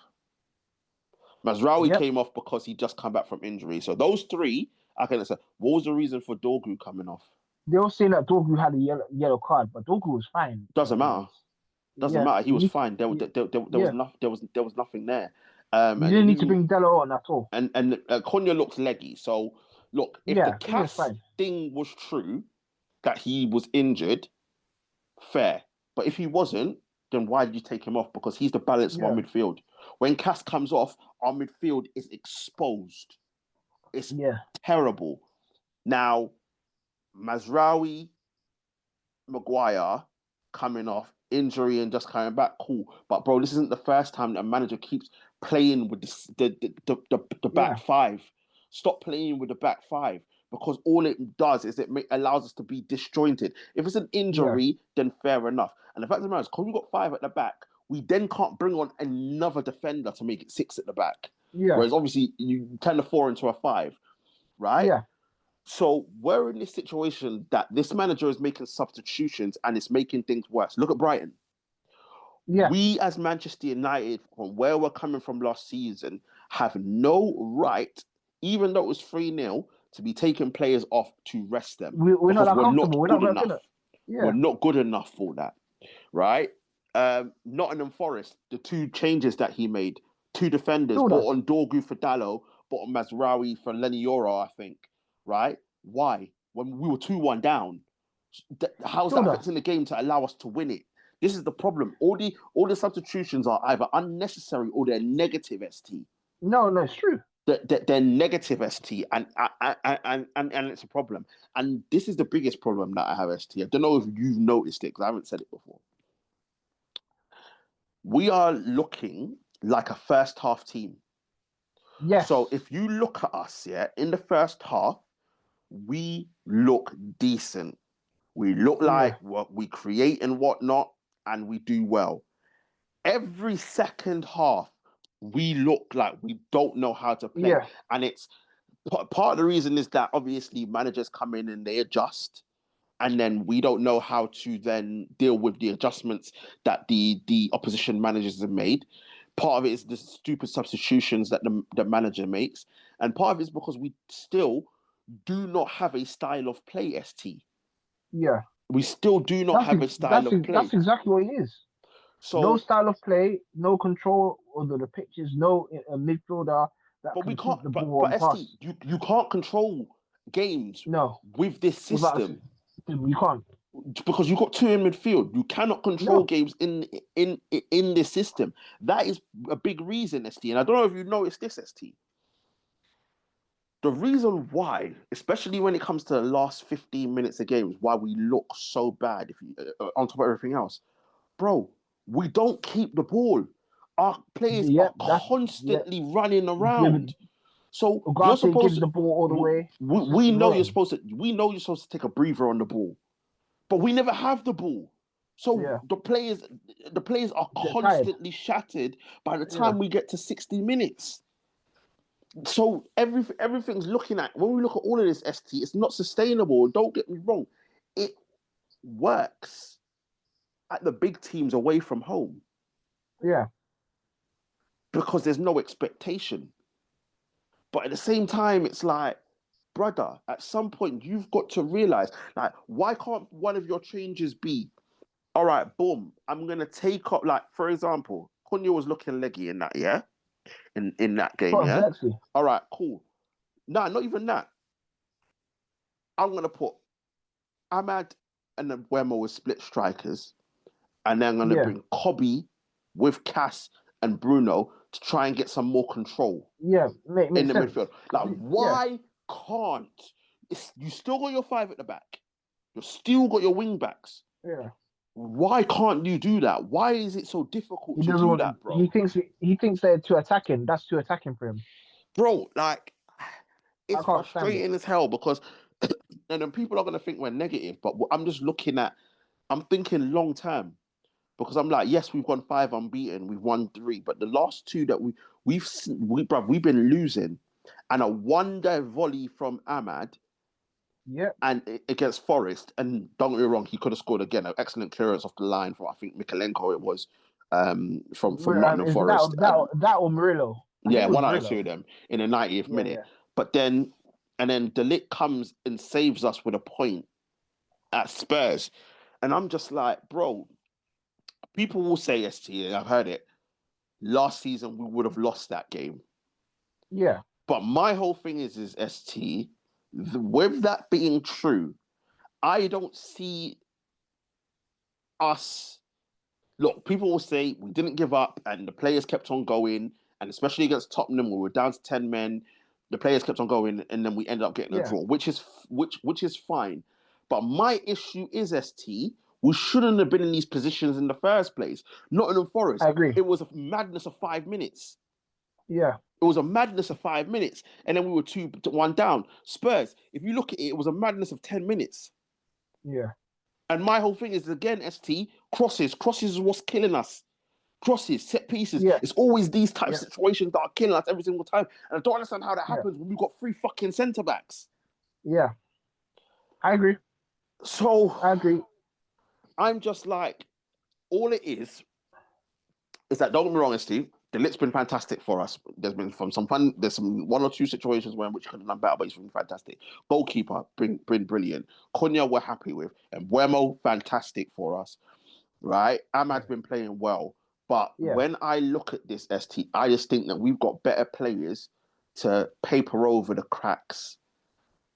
Mazraoui came off because he just come back from injury. So those 3, I can say, what was the reason for Dorgu coming off? They were saying that Dorgu had a yellow card, but Dorgu was fine. Doesn't matter. Doesn't matter. He was fine. There was nothing there. You didn't need to bring Delo on at all. And Konya looks leggy. So look, if the Cass thing was true, that he was injured, fair. But if he wasn't, then why did you take him off? Because he's the balance of our midfield. When Cass comes off, our midfield is exposed. It's terrible. Now, Mazraoui, Maguire coming off, injury and just coming back, cool. But bro, this isn't the first time that a manager keeps playing with the back 5. Stop playing with the back 5. Because all it does is it allows us to be disjointed. If it's an injury, then fair enough. And the fact of the matter is, because we've got 5 at the back, we then can't bring on another defender to make it 6 at the back. Whereas obviously you turn the 4 into a 5, right? Yeah. So we're in this situation that this manager is making substitutions and it's making things worse. Look at Brighton. Yeah. We as Manchester United, from where we're coming from last season, have no right, even though it was 3-0, to be taking players off to rest them. We're not comfortable. We're not good enough. Yeah. We're not good enough for that, right? Nottingham Forest, the 2 changes that he made, 2 defenders, bought on Dorgu for Dallo, bought on Mazraoui for Lenny Yoro, I think, right? Why? When we were 2-1 down, how's that affecting the game to allow us to win it? This is the problem. All the substitutions are either unnecessary or they're negative, ST. No, it's true. They're negative, ST, and it's a problem. And this is the biggest problem that I have, ST. I don't know if you've noticed it because I haven't said it before. We are looking like a first half team. Yes. So if you look at us, in the first half, we look decent. We look like what we create and whatnot, and we do well. Every second half, we look like we don't know how to play. Yeah. And it's part of the reason is that obviously managers come in and they adjust, and then we don't know how to then deal with the adjustments that the opposition managers have made. Part of it is the stupid substitutions that the manager makes, and part of it is because we still do not have a style of play, ST. Yeah. We still do not have a style of play. That's exactly what it is. So, no style of play, no control over the pitches, no midfielder that but can we can't. keep the ball but ST, you can't control games. With this system. You can't, because you've got 2 in midfield. You cannot control games in this system. That is a big reason, ST. And I don't know if you noticed this, ST. The reason why, especially when it comes to the last 15 minutes of games, why we look so bad on top of everything else, bro, we don't keep the ball. our players Yeah, are that's yeah. constantly running around. Giving So you're Ugarte supposed gives to. the ball all the way. It's just We know you're annoying. supposed to. We know you're supposed to take a breather on the ball, but we never have the ball. So Yeah, the players are get tired. constantly shattered by the Yeah, time we get to 60 minutes. So everything's looking at when we look at all of this, ST, it's not sustainable. Don't get me wrong, it works at the big teams away from home yeah. because there's no expectation. But at the same time, it's like, brother, at some point you've got to realize, like, why can't one of your changes be, all right, boom, I'm gonna take up, like, for example, Cunha was looking leggy in that, yeah, in that game, Oh, yeah. exactly. All right, cool. Nah, not even that. I'm gonna put Ahmad and then Wemo with split strikers, and then I'm gonna Yeah, bring Kobe with Cass and Bruno to try and get some more control yeah. in Makes the sense. midfield. Like, Yeah, why can't you still got your five at the back? You still got your wing backs. yeah. Why can't you do that? Why is it so difficult He to doesn't do want. that, bro? He thinks they're too attacking. That's too attacking for him. Bro, like, I it's can't stand it. frustrating as hell because, and then people are gonna think we're negative, but I'm just looking at, I'm thinking long term because I'm like, yes, we've gone 5 unbeaten, we've won 3, but the last 2 that we've been losing, and a one-day volley from Ahmad Yeah. and against Forest, and don't get me wrong, he could have scored again. An excellent clearance off the line from, I think, Mikalenko it was, from Nottingham Is Forest. that or Murillo? I think Yeah, it was one out of two Murillo. of them in the 90th Yeah, minute. yeah, But then, and then Delict comes and saves us with a point at Spurs, and I'm just like, bro. People will say, ST, and I've heard it. Last season we would have lost that game. yeah. But my whole thing is ST. With that being true, I don't see us. Look, people will say we didn't give up and the players kept on going, and especially against Tottenham, we were down to 10 men. The players kept on going, and then we ended up getting a Yeah, draw, which is fine. But my issue is, ST, we shouldn't have been in these positions in the first place. Nottingham I Forest, agree. it was a madness of 5 minutes. Yeah, It was a madness of 5 minutes, and then we were 2-1 down. Spurs, if you look at it, it was a madness of 10 minutes. yeah, And my whole thing is, again, ST, crosses. Crosses is what's killing us. Crosses, set pieces. yeah, It's always these type of yeah, situations that are killing us every single time. And I don't understand how that yeah, happens when we've got 3 fucking centre backs. yeah. I agree. So I agree. I'm just like, all it is that, don't get me wrong, Steve, the lit's been fantastic for us. There's been some fun. There's some 1 or 2 situations where which could have done better, but he's been fantastic. Goalkeeper, been brilliant. Cunha, we're happy with, and Wemo, fantastic for us. Right, Ahmad's Yeah, been playing well, but yeah, when I look at this, ST, I just think that we've got better players to paper over the cracks,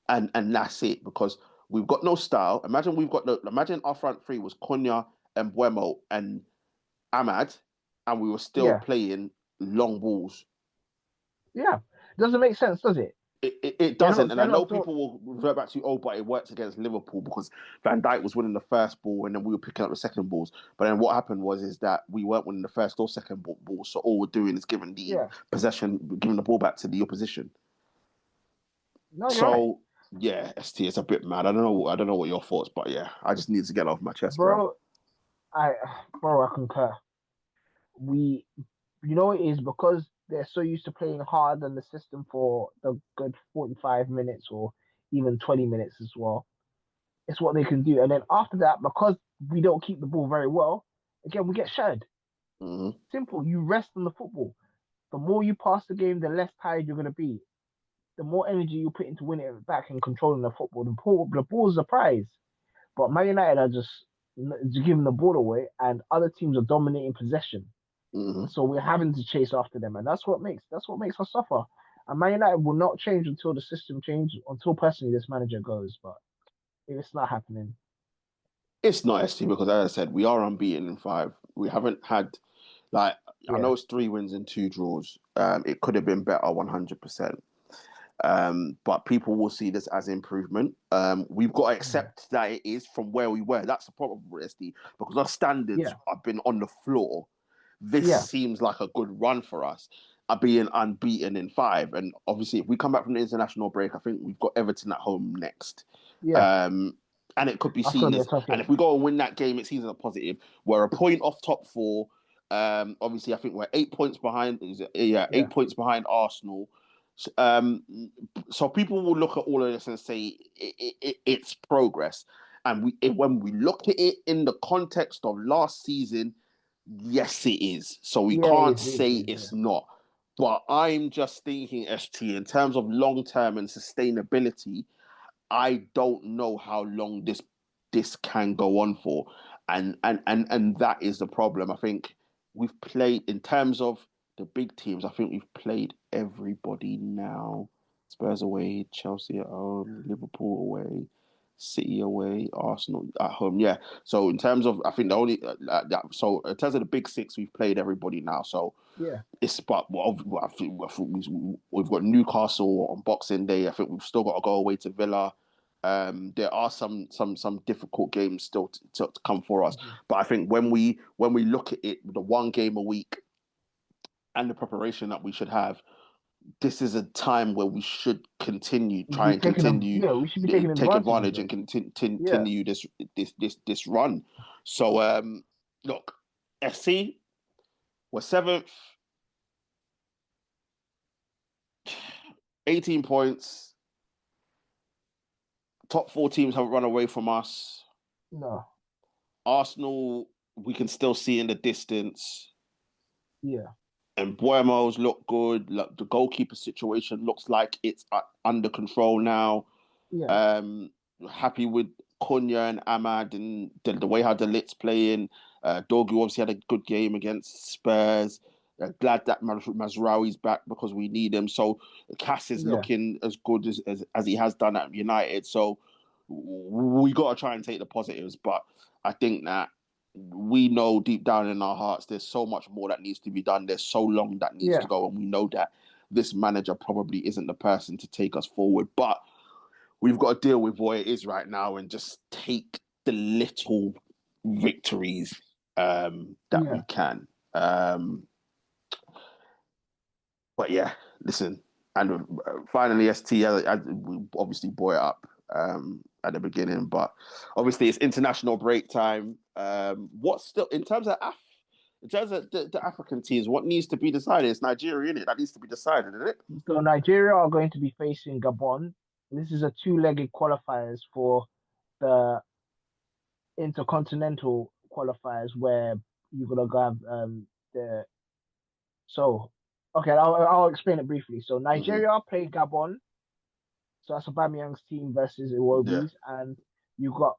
and that's it because we've got no style. Imagine our front three was Cunha and Buemo and Ahmad, and we were still yeah, playing long balls. yeah. Doesn't make sense, does it? It doesn't, and I They're know not throw. people will revert back to, oh, but it worked against Liverpool because Van Dijk was winning the first ball and then we were picking up the second balls. But then what happened is that we weren't winning the first or second ball, so all we're doing is giving the Yeah. possession, giving the ball back to the opposition. No, you're right, So yeah, ST, it's a bit mad. I don't know what your thoughts, but yeah, I just need to get off my chest, bro. bro. I, bro, I concur. We, it is because they're so used to playing hard on the system for the good 45 minutes or even 20 minutes as well. It's what they can do. And then after that, because we don't keep the ball very well, again, we get shattered. Mm-hmm. Simple. You rest on the football. The more you pass the game, the less tired you're going to be. The more energy you put into winning it back and controlling the football. The ball is a prize. But Man United are just giving the ball away, and other teams are dominating possession. Mm-hmm. So we're having to chase after them, and that's what makes us suffer. And Man United will not change until the system changes. Until personally this manager goes, but if it's not happening, It's not ST because, as I said, we are unbeaten in 5. We haven't had, like, I yeah, know it's 3 wins and 2 draws. It could have been better 100%. But people will see this as improvement. We've got to yeah, accept that it is from where we were. That's the problem with SD because our yeah, standards have been on the floor this seems like a good run for us, being unbeaten in 5. And obviously, if we come back from the international break, I think we've got Everton at home next. Yeah, And it could be that's gonna seen be a as, tough and game. if we go and win that game, it's seen as a positive. We're a point off top 4. Obviously, I think we're 8 points behind. Yeah, 8 points behind Arsenal. So people will look at all of this and say it's progress. And when we look at it in the context of last season, yes, it is. So we yeah, can't it is, say it's not. But I'm just thinking, ST, in terms of long term and sustainability, I don't know how long this can go on for, and that is the problem. I think we've played, in terms of the big teams, I think we've played everybody now. Spurs away, Chelsea at home, Liverpool away, City away, Arsenal at home. Yeah. So in terms of, I think the only so in terms of the big 6, we've played everybody now. So yeah, it's, but I think we've got Newcastle on Boxing Day. I think we've still got to go away to Villa. There are some difficult games still to come for us. But I think when we look at it, the one game a week and the preparation that we should have, this is a time where we should continue, we we should be taking take advantage of advantage and it. continue this run. So look, SC, we're 7th, 18 points. Top 4 teams haven't run away from us. No, Arsenal, we can still see in the distance. yeah, And Buemo's look good. Look, the goalkeeper situation looks like it's under control now. yeah, Happy with Cunha and Ahmad and the way how the Lit's playing. Dogu obviously had a good game against Spurs. Glad that Mazraoui's back because we need him. So Cass is looking as good as he has done at United. So we got to try and take the positives. But I think that we know deep down in our hearts there's so much more that needs to be done. There's so long that needs to go. And we know that this manager probably isn't the person to take us forward. But we've got to deal with what it is right now and just take the little victories that we can. But yeah, listen, and finally, ST, we obviously brought it up at the beginning, but obviously it's international break time. What's still in terms of the African teams? What needs to be decided? It's Nigeria, isn't it? That needs to be decided, isn't it? So Nigeria are going to be facing Gabon. This is a two-legged qualifiers for the intercontinental qualifiers where you're gonna go have the so okay, I'll explain it briefly. So Nigeria play Gabon, so that's Aubameyang's team versus Iwobi's, and you got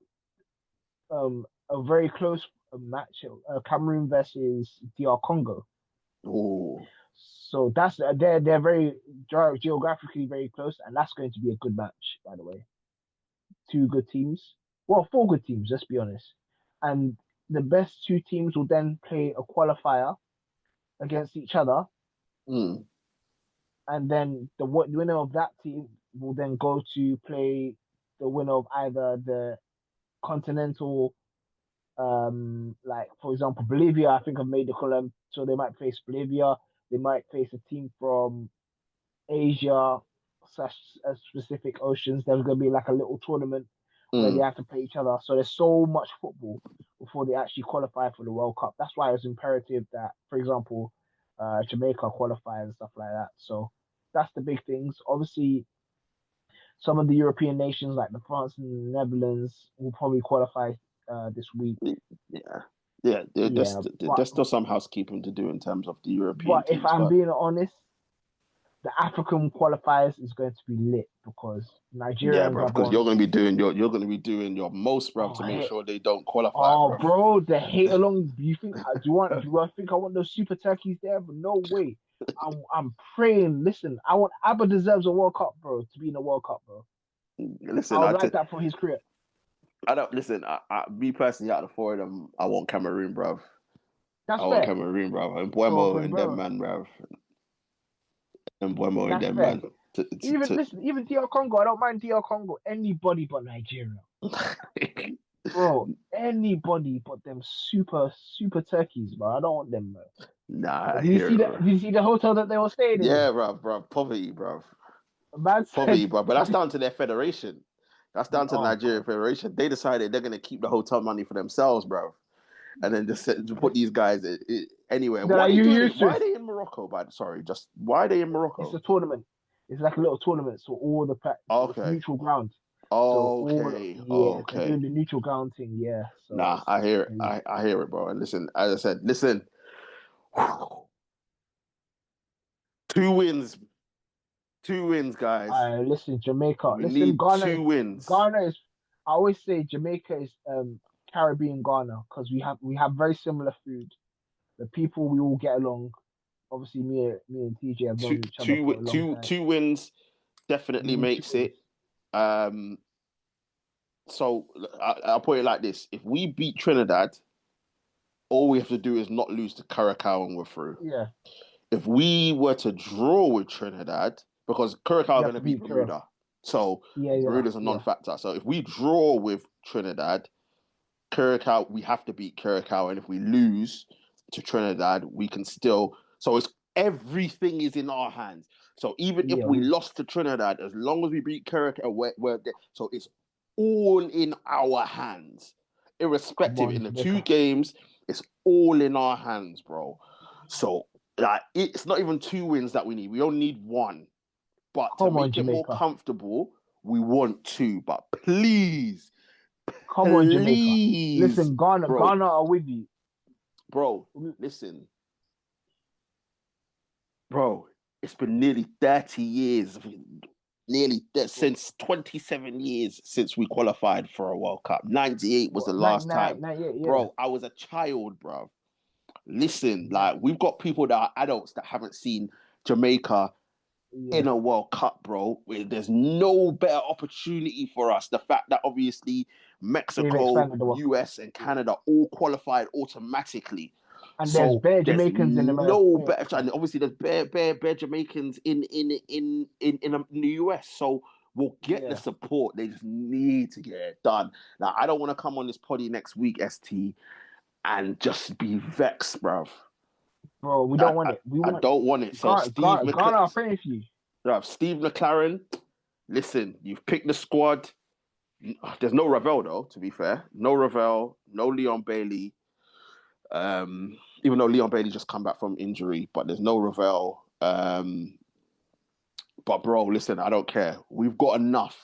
a very close match, Cameroon versus DR Congo. Oh, so that's they're very geographically very close, and that's going to be a good match, by the way. 2 good teams, well, 4 good teams, let's be honest, and the best 2 teams will then play a qualifier against each other, and then the winner of that team will then go to play the winner of either the continental, like for example Bolivia. I think I've made the column, so they might face Bolivia. They might face a team from Asia slash specific oceans. There's going to be like a little tournament where they have to play each other. So there's so much football before they actually qualify for the World Cup. That's why it's imperative that, for example, Jamaica qualify and stuff like that. So that's the big things. Obviously, some of the European nations like the France and the Netherlands will probably qualify this week. There's still some housekeeping to do in terms of the European but teams. If I'm being honest, the African qualifiers is going to be lit because Nigeria and bro, because Gabon. you're going to be doing your most, bro, to make sure they don't qualify. Oh, bro, the hate along. Do you think? Do I think I want those super turkeys there? But no way. I'm praying. Listen, Abba deserves a World Cup, bro, to be in a World Cup, bro. Listen, I would like that for his career. I don't listen. Me personally, out of the 4 of them, I want Cameroon, bro. That's I fair. want Cameroon, bro, and Buemo and them man, bro. And Buemo and them man. Even DR Congo, I don't mind DR Congo. Anybody but Nigeria. Bro, anybody but them super turkeys, bro. I don't want them, bro. Nah, I Did you hear see it, that? bro. Did you see the hotel that they were staying in? Yeah, bro. Poverty, bro. Man Poverty, said, bro. But that's down to their federation. That's down to the "Oh Nigerian God, Federation. They decided they're gonna keep the hotel money for themselves, bro, and then to put these guys anywhere. they're Why are like they you doing it? used to Why it. are they in Morocco? Sorry, just why are they in It's Morocco? a tournament. It's like a little tournament, so all the it's Okay, neutral ground. So okay, they're okay. doing the neutral ground thing. Yeah, so Nah, I it's hear it. crazy. I hear it, bro. And listen, as I said, listen, 2 wins, 2 wins, guys. Listen, Jamaica. We Listen, need 2 wins. Ghana is. I always say Jamaica is Caribbean Ghana because we have very similar food. The people we all get along. Obviously, me and TJ have Two, known each other two, for a long two, time. 2 wins We definitely need two makes wins. it. Um, so I'll put it like this: if we beat Trinidad, all we have to do is not lose to Curacao and we're through. Yeah, If we were to draw with Trinidad, because Curacao are you going have to to beat beat Kira. Bermuda, so Bermuda's a Yeah. non-factor. So if we draw with Trinidad, Curacao, we have to beat Curacao, and if we lose to Trinidad, we can still. So it's everything is in our hands. So even if Yeah, we lost to Trinidad, as long as we beat Curacao, we're there. So it's all in our hands, come irrespective. on, In the two Jamaica. games, it's all in our hands, bro. So like, it's not even 2 wins that we need. We only need one. But to Come on, make it more Jamaica. comfortable, we want two. But please, Come on, Jamaica. please, Listen, Ghana, bro, Ghana are with you. bro, listen, bro. It's been nearly 30 years, since 27 years since we qualified for a World Cup. 98 was the What, last time, 98, yeah. bro. I was a child, bro. Listen, Nah, like we've got people that are adults that haven't seen Jamaica yeah. in a World Cup, bro. There's no better opportunity for us. The fact that obviously They've Mexico, expanded the World Cup. US, and Canada all qualified automatically. And there's So bare there's Jamaicans in America. no better, and obviously there's bare Jamaicans in the US. So we'll get the Yeah. support. They just need to get it done. Now I don't want to come on this poddy next week, ST, and just be vexed, bruv. Bro, we I, don't want I, it. We I want don't want it. So Ghana are praying for you. Steve McLaren, listen, you've picked the squad. There's no Ravel though, to be fair. No Ravel, no Leon Bailey. Even though Leon Bailey just come back from injury, but there's no Ravel. But bro, listen, I don't care. We've got enough.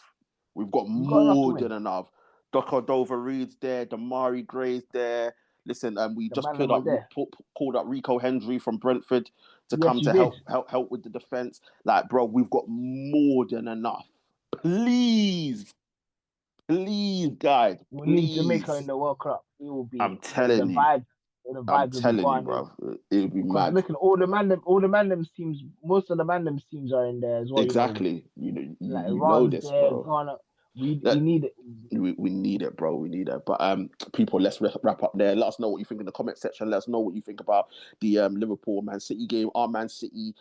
We've got You got enough to more win. than enough. Docker Dover Reed's there. Damari Gray's there. Listen, we The just man them are there. called up Rico Hendry from Brentford to Yes, come you to did. help with the defense. Like, bro, we've got more than enough. Please, please, guys, We need Jamaica in please. the World Cup. It will be I'm telling you. the I'm vibes will be telling you, gone in. bro. It would be Because mad. looking, all the Mandem's teams, most of the Mandem's teams are in there as well. Exactly. Like You know Iran's this, there, bro. Ghana. We That need it. we need it, bro. We need it. But people, let's wrap up there. Let us know what you think in the comment section. Let us know what you think about the Liverpool Man City game. Are Man City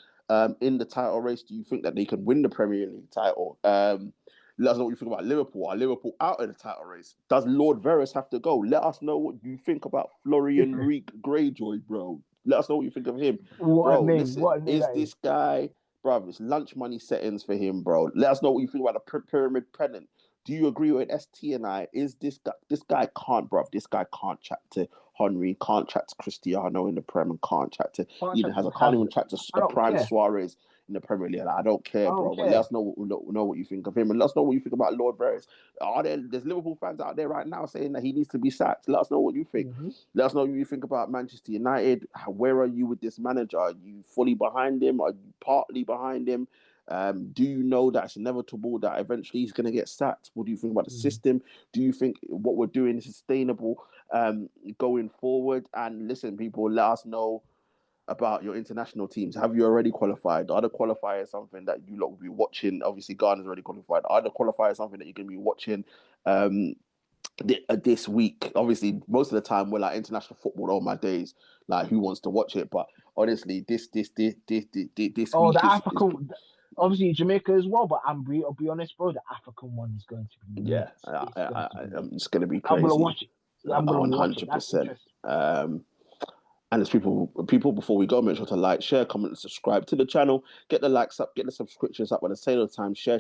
in the title race? Do you think that they can win the Premier League title? Let us know what you think about Liverpool. Are Liverpool out of the title race? Does Lord Veras have to go? Let us know what you think about Florian Reek Greyjoy, bro. Let us know what you think of him, What a bro. name! Listen, What a name is that is! this guy, bro? It's lunch money settings for him, bro. Let us know what you think about the pyramid pennant. Do you agree with ST and I? Is this guy? This guy can't, bruv. This guy can't chat to Henry, can't chat to Cristiano in the Prem, and can't chat to Eden Hazard. Can't even chat to I don't Prime care. Suarez in the Premier League. I don't I care, don't bro. But let care. us know what you think of him, and let us know what you think about Lord Veras. There's Liverpool fans out there right now saying that he needs to be sacked. Let us know what you think. Mm-hmm. Let us know what you think about Manchester United. Where are you with this manager? Are you fully behind him? Are you partly behind him? Do you know that it's inevitable that eventually he's going to get sacked? What do you think about the system? Do you think what we're doing is sustainable going forward? And listen, people, let us know about your international teams. Have you already qualified? Are the qualifiers something that you lot will be watching? Obviously, Ghana's already qualified. Are the qualifiers something that you're going to be watching this week? Obviously, most of the time we're like international football all my days. Like, who wants to watch it? But honestly, this Oh, week the is African, obviously Jamaica as well. But I'll be honest, bro. The African one is going to be yeah, nuts. It's going to be nuts. it's going to be I'm gonna crazy. watch it. Yeah, I'm gonna watch it. That's 100%. interesting. And as people, before we go, make sure to like, share, comment, and subscribe to the channel. Get the likes up, get the subscriptions up. At the same time, share.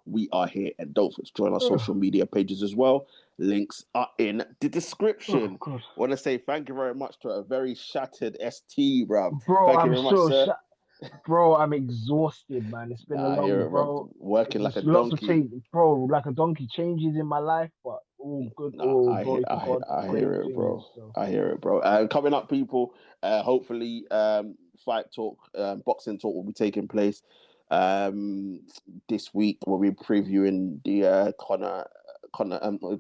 We are here, and don't forget to join our social media pages as well. Links are in the description. God. I want to say thank you very much to a very shattered ST, bro. Bro, Thank you I'm very much, so sir. bro, I'm exhausted, man. It's been a I hear long, it, bro. bro. Working It's like a just lots of donkey. change, bro. Like a donkey changes in my life, but all good, No, all glory to God, I hear great it, bro. things. So I hear it, bro. Coming up, people. Hopefully, fight talk, boxing talk will be taking place this week. We'll be previewing the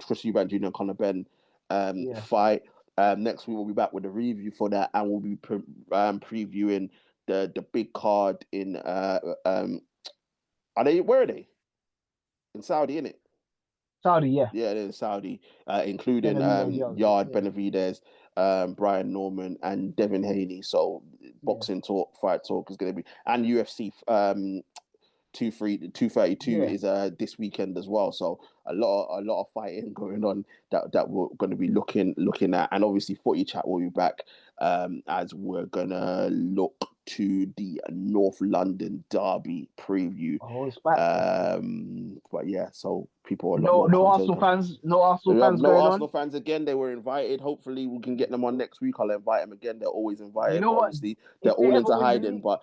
Chris Eubank Jr. and Conor Benn yeah. fight. Next week we'll be back with a review for that, and we'll be previewing the big card in where are they? In Saudi, innit? Saudi, yeah. Yeah, they're in Saudi, including Benavidez, yeah, Yard, yeah, Benavidez, Brian Norman, and Devin Haney. So yeah, boxing talk, fight talk is going to be, and UFC 232 yeah. is this weekend as well. So a lot of fighting going on that we're going to be looking at, and obviously Footy Chat will be back as we're gonna look to the North London Derby preview. Oh, it's back. But yeah, so people a lot No, more no content. Arsenal fans, no Arsenal We have fans no going Arsenal on. fans again. They were invited. Hopefully, we can get them on next week. I'll invite them again. They're always You invited, know but what? obviously they're If they all ever into win the hiding. league, But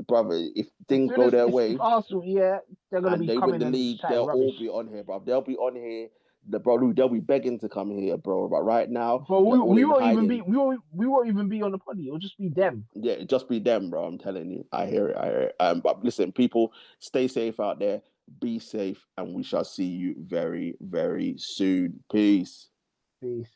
brother, if as things soon go as their if way Arsenal, yeah, they're gonna and be they win coming the and league, chatting they'll all rubbish. be on here, bro. They'll be on here. They'll be begging to come here, bro. But right now, But they're all we in won't even be hiding. we won't even be on the poddy. It'll just be them. Yeah, it just be them, bro. I'm telling you. I hear it. But listen, people, stay safe out there. Be safe, and we shall see you very, very soon. Peace. Peace.